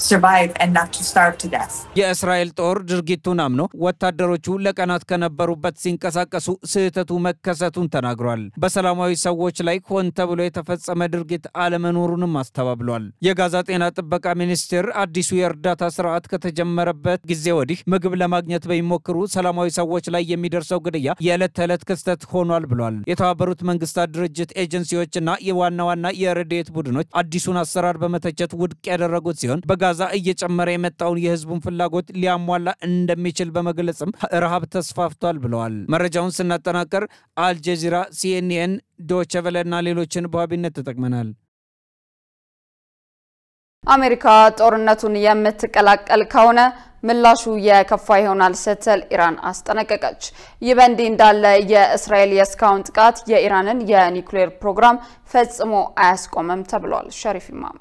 survive and not to starve to death. የእስራኤል ጦር ድርጊቱን አምኖ ወታደሮቹ ለቀናት ከነበሩበት ሲንቀሳቀሱ ስህተቱ መከሰቱን ተናግሯል። በሰላማዊ ሰዎች ላይ ሆን ተብሎ የተፈጸመ ድርጊት አለመኖሩንም አስተባብሏል። የጋዛ ጤና ጥበቃ ሚኒስቴር አዲሱ የእርዳታ ስርዓት ከተጀመረበት ጊዜ ወዲህ ምግብ ለማግኘት በሚሞክሩ ሰላማዊ ሰዎች ላይ የሚደርሰው ግድያ የዕለት ተዕለት ክስተት ሆኗል ብሏል። የተባበሩት መንግስታት ድርጅት ኤጀንሲዎችና የዋና ዋና የረድኤት ቡድኖች አዲሱን አሰራር በመተቸት ውድቅ ያደረጉት ሲሆን በጋዛ እየጨመረ የመጣውን የህዝቡን ፍላጎት ሊያሟላ እንደሚችል በመግለጽም ረሃብ ተስፋፍቷል ብለዋል። መረጃውን ስናጠናቀር አልጀዚራ፣ ሲኤንኤን፣ ዶይቼ ቬለና ሌሎችን በዋቢነት ተጠቅመናል። አሜሪካ ጦርነቱን የምትቀላቀል ከሆነ ምላሹ የከፋ ይሆናል ስትል ኢራን አስጠነቀቀች። ይህ በእንዲህ እንዳለ የእስራኤል የስካውን ጥቃት የኢራንን የኒውክሌር ፕሮግራም ፈጽሞ አያስቆምም ተብሏል። ሸሪፍ ኢማም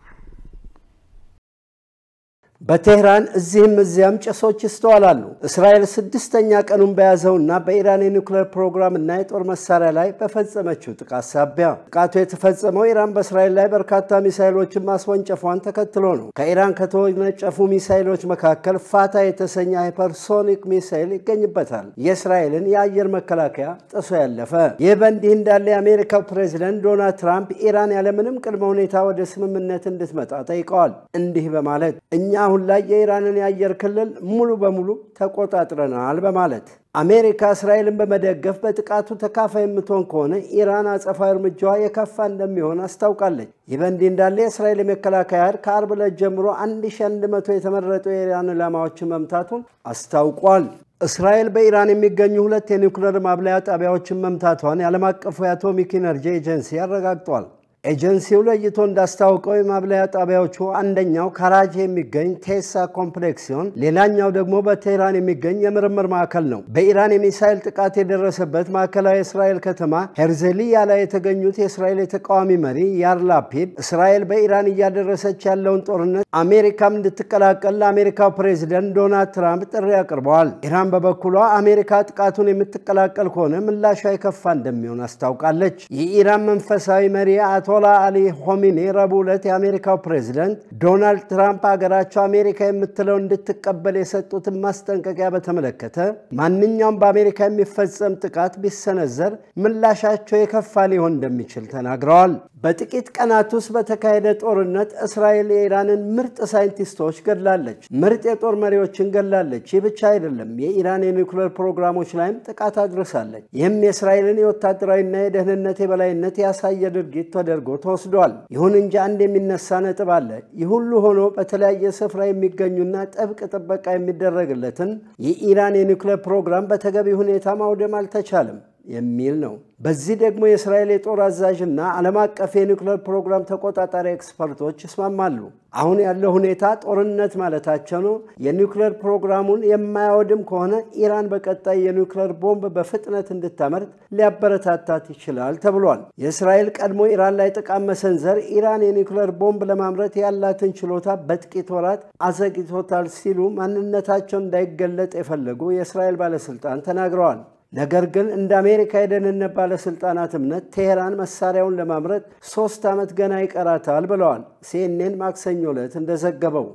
በቴህራን እዚህም እዚያም ጭሶች ይስተዋላሉ። እስራኤል ስድስተኛ ቀኑን በያዘውና በኢራን የኒውክሌር ፕሮግራም እና የጦር መሳሪያ ላይ በፈጸመችው ጥቃት ሳቢያ ጥቃቱ የተፈጸመው ኢራን በእስራኤል ላይ በርካታ ሚሳኤሎችን ማስወንጨፏን ተከትሎ ነው። ከኢራን ከተወነጨፉ ሚሳኤሎች መካከል ፋታ የተሰኘ ሃይፐርሶኒክ ሚሳኤል ይገኝበታል። የእስራኤልን የአየር መከላከያ ጥሶ ያለፈ። ይህ በእንዲህ እንዳለ የአሜሪካው ፕሬዝዳንት ዶናልድ ትራምፕ ኢራን ያለምንም ቅድመ ሁኔታ ወደ ስምምነት እንድትመጣ ጠይቀዋል። እንዲህ በማለት እኛ አሁን ላይ የኢራንን የአየር ክልል ሙሉ በሙሉ ተቆጣጥረናል በማለት አሜሪካ እስራኤልን በመደገፍ በጥቃቱ ተካፋይ የምትሆን ከሆነ ኢራን አጸፋዊ እርምጃዋ የከፋ እንደሚሆን አስታውቃለች። ይህ በእንዲህ እንዳለ የእስራኤል መከላከያ ኃይል ከአርብ ዕለት ጀምሮ 1100 የተመረጡ የኢራን ኢላማዎችን መምታቱን አስታውቋል። እስራኤል በኢራን የሚገኙ 2 የኒውክሌር ማብለያ ጣቢያዎችን መምታቷን የዓለም አቀፉ የአቶሚክ ኢነርጂ ኤጀንሲ አረጋግጧል። ኤጀንሲው ለይቶ እንዳስታወቀው የማብለያ ጣቢያዎቹ አንደኛው ካራጂ የሚገኝ ቴሳ ኮምፕሌክስ ሲሆን ሌላኛው ደግሞ በቴህራን የሚገኝ የምርምር ማዕከል ነው። በኢራን የሚሳኤል ጥቃት የደረሰበት ማዕከላዊ እስራኤል ከተማ ሄርዜሊያ ላይ የተገኙት የእስራኤል የተቃዋሚ መሪ ያር ላፒድ እስራኤል በኢራን እያደረሰች ያለውን ጦርነት አሜሪካም እንድትቀላቀል ለአሜሪካው ፕሬዝዳንት ዶናልድ ትራምፕ ጥሪ አቅርበዋል። ኢራን በበኩሏ አሜሪካ ጥቃቱን የምትቀላቀል ከሆነ ምላሿ የከፋ እንደሚሆን አስታውቃለች። የኢራን መንፈሳዊ መሪ አያቶላ አሊ ሆሚኒ ረቡዕ ዕለት የአሜሪካው ፕሬዝዳንት ዶናልድ ትራምፕ አገራቸው አሜሪካ የምትለው እንድትቀበል የሰጡትን ማስጠንቀቂያ በተመለከተ ማንኛውም በአሜሪካ የሚፈጸም ጥቃት ቢሰነዘር ምላሻቸው የከፋ ሊሆን እንደሚችል ተናግረዋል። በጥቂት ቀናት ውስጥ በተካሄደ ጦርነት እስራኤል የኢራንን ምርጥ ሳይንቲስቶች ገድላለች፣ ምርጥ የጦር መሪዎችን ገድላለች። ይህ ብቻ አይደለም፣ የኢራን የኒውክሌር ፕሮግራሞች ላይም ጥቃት አድርሳለች። ይህም የእስራኤልን የወታደራዊና የደህንነት የበላይነት ያሳየ ድርጊት ተደርጎ ተወስዷል። ይሁን እንጂ አንድ የሚነሳ ነጥብ አለ። ይህ ሁሉ ሆኖ በተለያየ ስፍራ የሚገኙና ጥብቅ ጥበቃ የሚደረግለትን የኢራን የኒውክሌር ፕሮግራም በተገቢ ሁኔታ ማውደም አልተቻለም የሚል ነው። በዚህ ደግሞ የእስራኤል የጦር አዛዥና ዓለም አቀፍ የኒውክሌር ፕሮግራም ተቆጣጣሪ ኤክስፐርቶች ይስማማሉ። አሁን ያለው ሁኔታ ጦርነት ማለታቸው ነው። የኒውክሌር ፕሮግራሙን የማያወድም ከሆነ ኢራን በቀጣይ የኒውክሌር ቦምብ በፍጥነት እንድታመርት ሊያበረታታት ይችላል ተብሏል። የእስራኤል ቀድሞ ኢራን ላይ ጥቃት መሰንዘር ኢራን የኒውክሌር ቦምብ ለማምረት ያላትን ችሎታ በጥቂት ወራት አዘግይቶታል ሲሉ ማንነታቸው እንዳይገለጥ የፈለጉ የእስራኤል ባለስልጣን ተናግረዋል። ነገር ግን እንደ አሜሪካ የደህንነት ባለስልጣናት እምነት ቴህራን መሳሪያውን ለማምረት 3 ዓመት ገና ይቀራታል ብለዋል። ሲኤንኤን ማክሰኞ ዕለት እንደዘገበው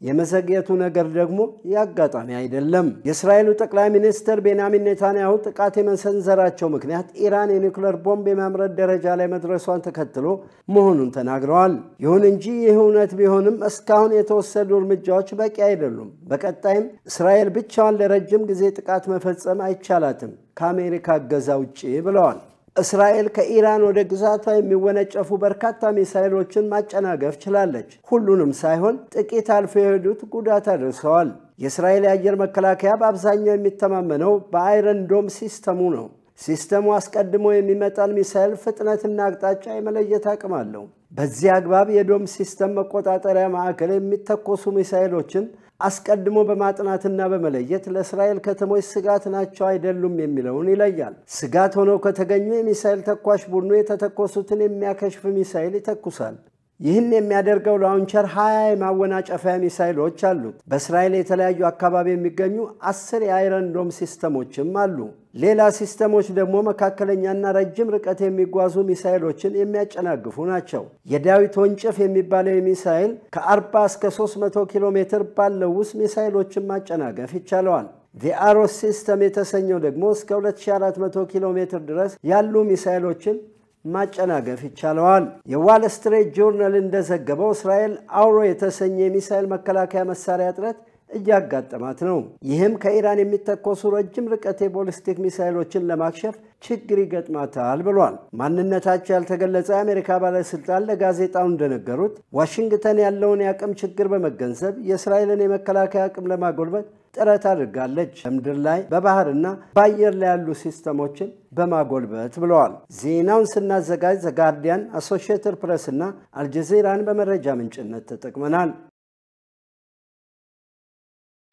የመዘግየቱ ነገር ደግሞ ያጋጣሚ አይደለም። የእስራኤሉ ጠቅላይ ሚኒስትር ቤንያሚን ኔታንያሁ ጥቃት የመሰንዘራቸው ምክንያት ኢራን የኒውክሌር ቦምብ የማምረት ደረጃ ላይ መድረሷን ተከትሎ መሆኑን ተናግረዋል። ይሁን እንጂ ይህ እውነት ቢሆንም እስካሁን የተወሰዱ እርምጃዎች በቂ አይደሉም። በቀጣይም እስራኤል ብቻዋን ለረጅም ጊዜ ጥቃት መፈጸም አይቻላትም ከአሜሪካ እገዛ ውጪ ብለዋል። እስራኤል ከኢራን ወደ ግዛቷ የሚወነጨፉ በርካታ ሚሳኤሎችን ማጨናገፍ ችላለች። ሁሉንም ሳይሆን ጥቂት አልፎ የሄዱት ጉዳት አድርሰዋል። የእስራኤል የአየር መከላከያ በአብዛኛው የሚተማመነው በአይረን ዶም ሲስተሙ ነው። ሲስተሙ አስቀድሞ የሚመጣን ሚሳኤል ፍጥነትና አቅጣጫ የመለየት አቅም አለው። በዚህ አግባብ የዶም ሲስተም መቆጣጠሪያ ማዕከል የሚተኮሱ ሚሳኤሎችን አስቀድሞ በማጥናትና በመለየት ለእስራኤል ከተሞች ስጋት ናቸው አይደሉም የሚለውን ይለያል። ስጋት ሆነው ከተገኙ የሚሳኤል ተኳሽ ቡድኑ የተተኮሱትን የሚያከሽፍ ሚሳኤል ይተኩሳል። ይህን የሚያደርገው ላውንቸር 20 የማወናጨፊያ ሚሳይሎች አሉት። በእስራኤል የተለያዩ አካባቢ የሚገኙ 10 የአይረን ዶም ሲስተሞችም አሉ። ሌላ ሲስተሞች ደግሞ መካከለኛና ረጅም ርቀት የሚጓዙ ሚሳይሎችን የሚያጨናግፉ ናቸው። የዳዊት ወንጭፍ የሚባለው ሚሳይል ከ40 እስከ 300 ኪሎ ሜትር ባለው ውስጥ ሚሳይሎችን ማጨናገፍ ይቻላል። ቪአሮስ ሲስተም የተሰኘው ደግሞ እስከ 2400 ኪሎ ሜትር ድረስ ያሉ ሚሳይሎችን ማጨናገፍ ይቻላል። የዋል ስትሪት ጆርናል እንደዘገበው እስራኤል አውሮ የተሰኘ የሚሳይል መከላከያ መሳሪያ እጥረት እያጋጠማት ነው። ይህም ከኢራን የሚተኮሱ ረጅም ርቀት የቦሊስቲክ ሚሳይሎችን ለማክሸፍ ችግር ይገጥማታል ብሏል። ማንነታቸው ያልተገለጸ የአሜሪካ ባለስልጣን ለጋዜጣው እንደነገሩት ዋሽንግተን ያለውን የአቅም ችግር በመገንዘብ የእስራኤልን የመከላከያ አቅም ለማጎልበት ጥረት አድርጋለች። በምድር ላይ በባህርና በአየር ላይ ያሉ ሲስተሞችን በማጎልበት ብለዋል። ዜናውን ስናዘጋጅ ዘ ጋርዲያን፣ አሶሺየትድ ፕሬስ እና አልጀዚራን በመረጃ ምንጭነት ተጠቅመናል።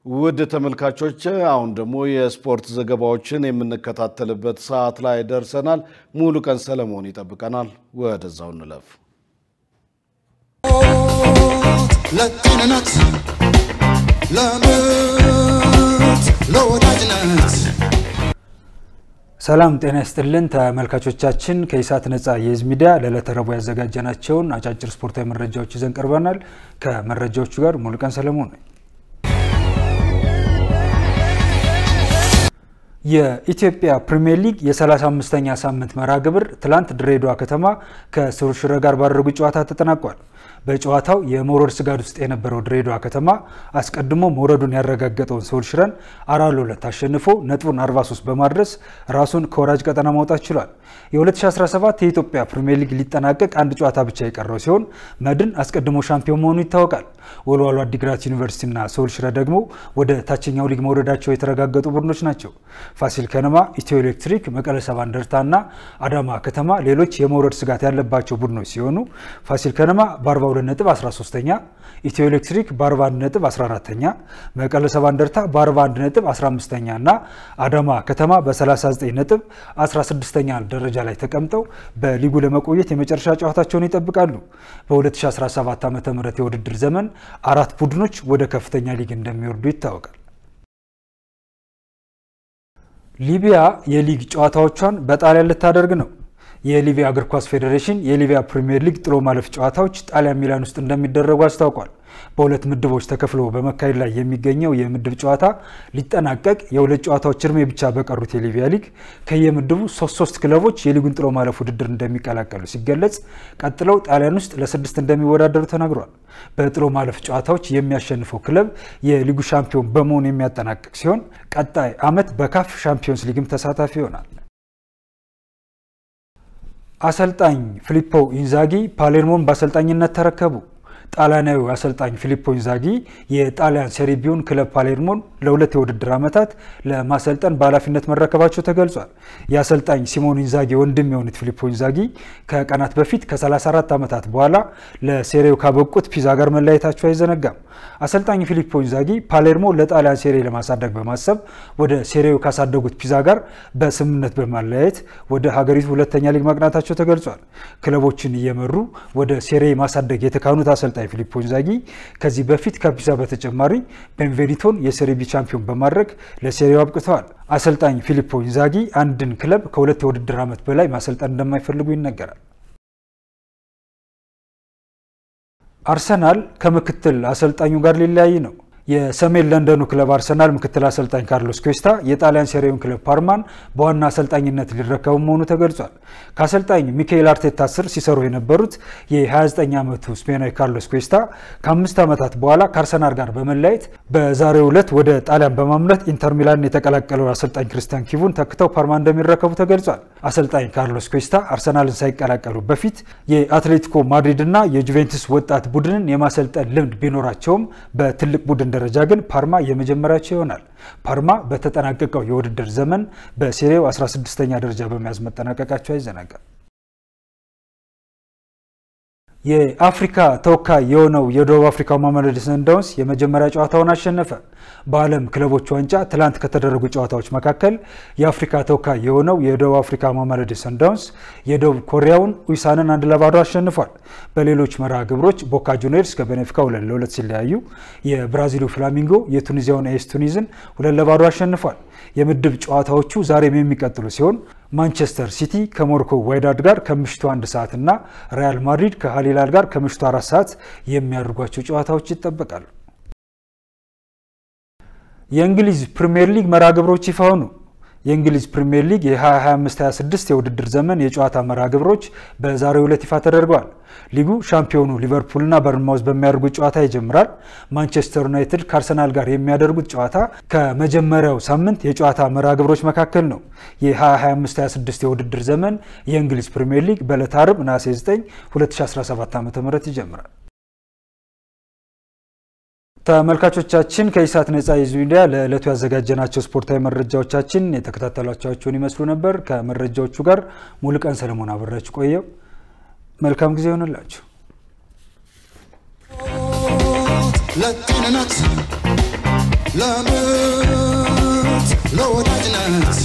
ውድ ተመልካቾች አሁን ደግሞ የስፖርት ዘገባዎችን የምንከታተልበት ሰዓት ላይ ደርሰናል። ሙሉ ቀን ሰለሞን ይጠብቀናል። ወደዛው እንለፍ። ለጤንነት ለምት ለወዳጅነት ሰላም ጤና ይስጥልን ተመልካቾቻችን። ከኢሳት ነጻ የህዝብ ሚዲያ ለዕለተ ረቡዕ ያዘጋጀናቸውን አጫጭር ስፖርታዊ መረጃዎች ይዘን ቀርበናል። ከመረጃዎቹ ጋር ሙሉ ቀን ሰለሞን ነኝ። የኢትዮጵያ ፕሪሚየር ሊግ የ35ኛ ሳምንት መርሃ ግብር ትላንት ድሬዳዋ ከተማ ከስሑል ሽረ ጋር ባደረጉት ጨዋታ ተጠናቋል። በጨዋታው የመውረድ ስጋት ውስጥ የነበረው ድሬዳዋ ከተማ አስቀድሞ መውረዱን ያረጋገጠውን ስሑል ሽረን 4-2 አሸንፎ ነጥቡን 43 በማድረስ ራሱን ከወራጅ ቀጠና ማውጣት ችሏል። የ2017 የኢትዮጵያ ፕሪሚየር ሊግ ሊጠናቀቅ አንድ ጨዋታ ብቻ የቀረው ሲሆን መድን አስቀድሞ ሻምፒዮን መሆኑ ይታወቃል። ወልዋሎ አዲግራት ዩኒቨርሲቲና ስሑል ሽረ ደግሞ ወደ ታችኛው ሊግ መውረዳቸው የተረጋገጡ ቡድኖች ናቸው። ፋሲል ከነማ፣ ኢትዮ ኤሌክትሪክ፣ መቀለ ሰባ እንደርታና አዳማ ከተማ ሌሎች የመውረድ ስጋት ያለባቸው ቡድኖች ሲሆኑ ፋሲል ከነማ በ42 ነጥብ 13ኛ፣ ኢትዮ ኤሌክትሪክ በ41 ነጥብ 14ኛ፣ መቀለ ሰባ እንደርታ በ41 ነጥብ 15ኛ እና አዳማ ከተማ በ39 ነጥብ 16ኛ ደረጃ ላይ ተቀምጠው በሊጉ ለመቆየት የመጨረሻ ጨዋታቸውን ይጠብቃሉ። በ2017 ዓ.ም የውድድር ዘመን 4 ቡድኖች ወደ ከፍተኛ ሊግ እንደሚወርዱ ይታወቃል። ሊቢያ የሊግ ጨዋታዎቿን በጣሊያን ልታደርግ ነው። የሊቢያ እግር ኳስ ፌዴሬሽን የሊቢያ ፕሪሚየር ሊግ ጥሎ ማለፍ ጨዋታዎች ጣሊያን ሚላን ውስጥ እንደሚደረጉ አስታውቋል። በሁለት ምድቦች ተከፍሎ በመካሄድ ላይ የሚገኘው የምድብ ጨዋታ ሊጠናቀቅ የሁለት ጨዋታዎች እርሜ ብቻ በቀሩት የሊቢያ ሊግ ከየምድቡ 3 ክለቦች የሊጉን ጥሎ ማለፍ ውድድር እንደሚቀላቀሉ ሲገለጽ፣ ቀጥለው ጣሊያን ውስጥ ለ6 እንደሚወዳደሩ ተናግሯል። በጥሎ ማለፍ ጨዋታዎች የሚያሸንፈው ክለብ የሊጉ ሻምፒዮን በመሆን የሚያጠናቅቅ ሲሆን ቀጣይ ዓመት በካፍ ሻምፒዮንስ ሊግም ተሳታፊ ይሆናል። አሰልጣኝ ፊሊፖ ኢንዛጊ ፓሌርሞን በአሰልጣኝነት ተረከቡ። ጣሊያናዊ አሰልጣኝ ፊሊፖ ኢንዛጊ የጣሊያን ሴሪ ቢውን ክለብ ፓሌርሞን ለ2 የውድድር ዓመታት ለማሰልጠን በኃላፊነት መረከባቸው ተገልጿል። የአሰልጣኝ ሲሞን ኢንዛጊ ወንድም የሆኑት ፊሊፖ ኢንዛጊ ከቀናት በፊት ከ34 ዓመታት በኋላ ለሴሪው ካበቁት ፒዛ ጋር መለያየታቸው አይዘነጋም። አሰልጣኝ ፊሊፖ ኢንዛጊ ፓሌርሞ ለጣሊያን ሴሪ ለማሳደግ በማሰብ ወደ ሴሪው ካሳደጉት ፒዛ ጋር በስምምነት በማለያየት ወደ ሀገሪቱ ሁለተኛ ሊግ ማቅናታቸው ተገልጿል። ክለቦችን እየመሩ ወደ ሴሪ ማሳደግ የተካኑት አሰልጣኝ ፊሊፖ ኢንዛጊ ከዚህ በፊት ከፒዛ በተጨማሪ ቤንቬኒቶን የሴሪ ቢ ቻምፒዮን በማድረግ ለሴሪው አብቅተዋል። አሰልጣኝ ፊሊፖ ኢንዛጊ አንድን ክለብ ከ2 የውድድር ዓመት በላይ ማሰልጠን እንደማይፈልጉ ይነገራል። አርሰናል ከምክትል አሰልጣኙ ጋር ሊለያይ ነው። የሰሜን ለንደኑ ክለብ አርሰናል ምክትል አሰልጣኝ ካርሎስ ኩዌስታ የጣሊያን ሴሪውን ክለብ ፓርማን በዋና አሰልጣኝነት ሊረከቡ መሆኑ ተገልጿል። ከአሰልጣኝ ሚካኤል አርቴታ ስር ሲሰሩ የነበሩት የ29 ዓመቱ ስፔናዊ ካርሎስ ኩዌስታ ከ5 ዓመታት በኋላ ከአርሰናል ጋር በመለያየት በዛሬው ዕለት ወደ ጣሊያን በማምራት ኢንተር ሚላን የተቀላቀለው አሰልጣኝ ክሪስቲያን ኪቡን ተክተው ፓርማ እንደሚረከቡ ተገልጿል። አሰልጣኝ ካርሎስ ኩዌስታ አርሰናልን ሳይቀላቀሉ በፊት የአትሌቲኮ ማድሪድ እና የጁቬንቱስ ወጣት ቡድንን የማሰልጠን ልምድ ቢኖራቸውም በትልቅ ቡድን ደረጃ ግን ፓርማ የመጀመሪያቸው ይሆናል። ፓርማ በተጠናቀቀው የውድድር ዘመን በሴሪው 16ኛ ደረጃ በመያዝ መጠናቀቃቸው አይዘነጋም። የአፍሪካ ተወካይ የሆነው የደቡብ አፍሪካው ማሜሎዲ ሰንዳውንስ የመጀመሪያ ጨዋታውን አሸነፈ። በዓለም ክለቦች ዋንጫ ትላንት ከተደረጉ ጨዋታዎች መካከል የአፍሪካ ተወካይ የሆነው የደቡብ አፍሪካ ማሜሎዲ ሰንዳውንስ የደቡብ ኮሪያውን ኡይሳንን 1-2 አሸንፏል። በሌሎች መርሃ ግብሮች ቦካ ጁኒየርስ ከቤኔፊካ 2-2 ሲለያዩ የብራዚሉ ፍላሚንጎ የቱኒዚያውን ኤስ ቱኒዝን 2-2 አሸንፏል። የምድብ ጨዋታዎቹ ዛሬም የሚቀጥሉ ሲሆን ማንቸስተር ሲቲ ከሞሮኮ ዋይዳድ ጋር ከምሽቱ 1 ሰዓት እና ሪያል ማድሪድ ከሃሊላል ጋር ከምሽቱ 4 ሰዓት የሚያደርጓቸው ጨዋታዎች ይጠበቃሉ። የእንግሊዝ ፕሪሚየር ሊግ መርሃ ግብሮች ይፋ ሆኑ። የእንግሊዝ ፕሪሚየር ሊግ የ2025-26 የውድድር ዘመን የጨዋታ መርሃ ግብሮች በዛሬው ዕለት ይፋ ተደርገዋል። ሊጉ ሻምፒዮኑ ሊቨርፑልና በርንማውዝ በሚያደርጉት ጨዋታ ይጀምራል። ማንቸስተር ዩናይትድ ከአርሰናል ጋር የሚያደርጉት ጨዋታ ከመጀመሪያው ሳምንት የጨዋታ መርሃ ግብሮች መካከል ነው። የ2025-26 የውድድር ዘመን የእንግሊዝ ፕሪሚየር ሊግ በዕለተ ዓርብ ነሐሴ 9 2017 ዓ.ም ይጀምራል። ተመልካቾቻችን ከኢሳት ነጻ የህዝብ ሚዲያ ለዕለቱ ያዘጋጀናቸው ስፖርታዊ መረጃዎቻችን የተከታተላችኋቸውን ይመስሉ ነበር። ከመረጃዎቹ ጋር ሙሉቀን ሰለሞን አብራችሁ ቆየው። መልካም ጊዜ ይሁንላችሁ። ለጤንነት ለምት ለወዳጅነት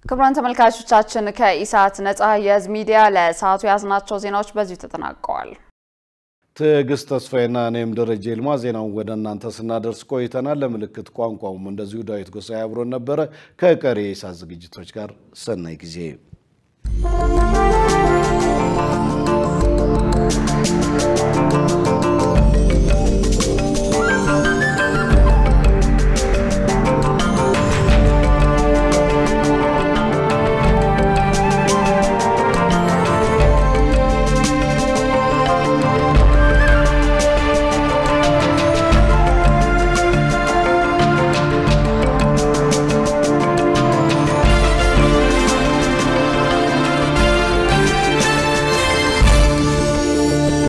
ክቡራን ተመልካቾቻችን ከኢሳት ነጻ የህዝብ ሚዲያ ለሰዓቱ ያዝናቸው ዜናዎች በዚሁ ተጠናቀዋል። ትዕግስት ተስፋዬና እኔም ደረጀ ይልማ ዜናውን ወደ እናንተ ስናደርስ ቆይተናል። ለምልክት ቋንቋውም እንደዚሁ ዳዊት ጎሳዬ አብሮን ነበረ። ከቀሪ የኢሳት ዝግጅቶች ጋር ሰናይ ጊዜ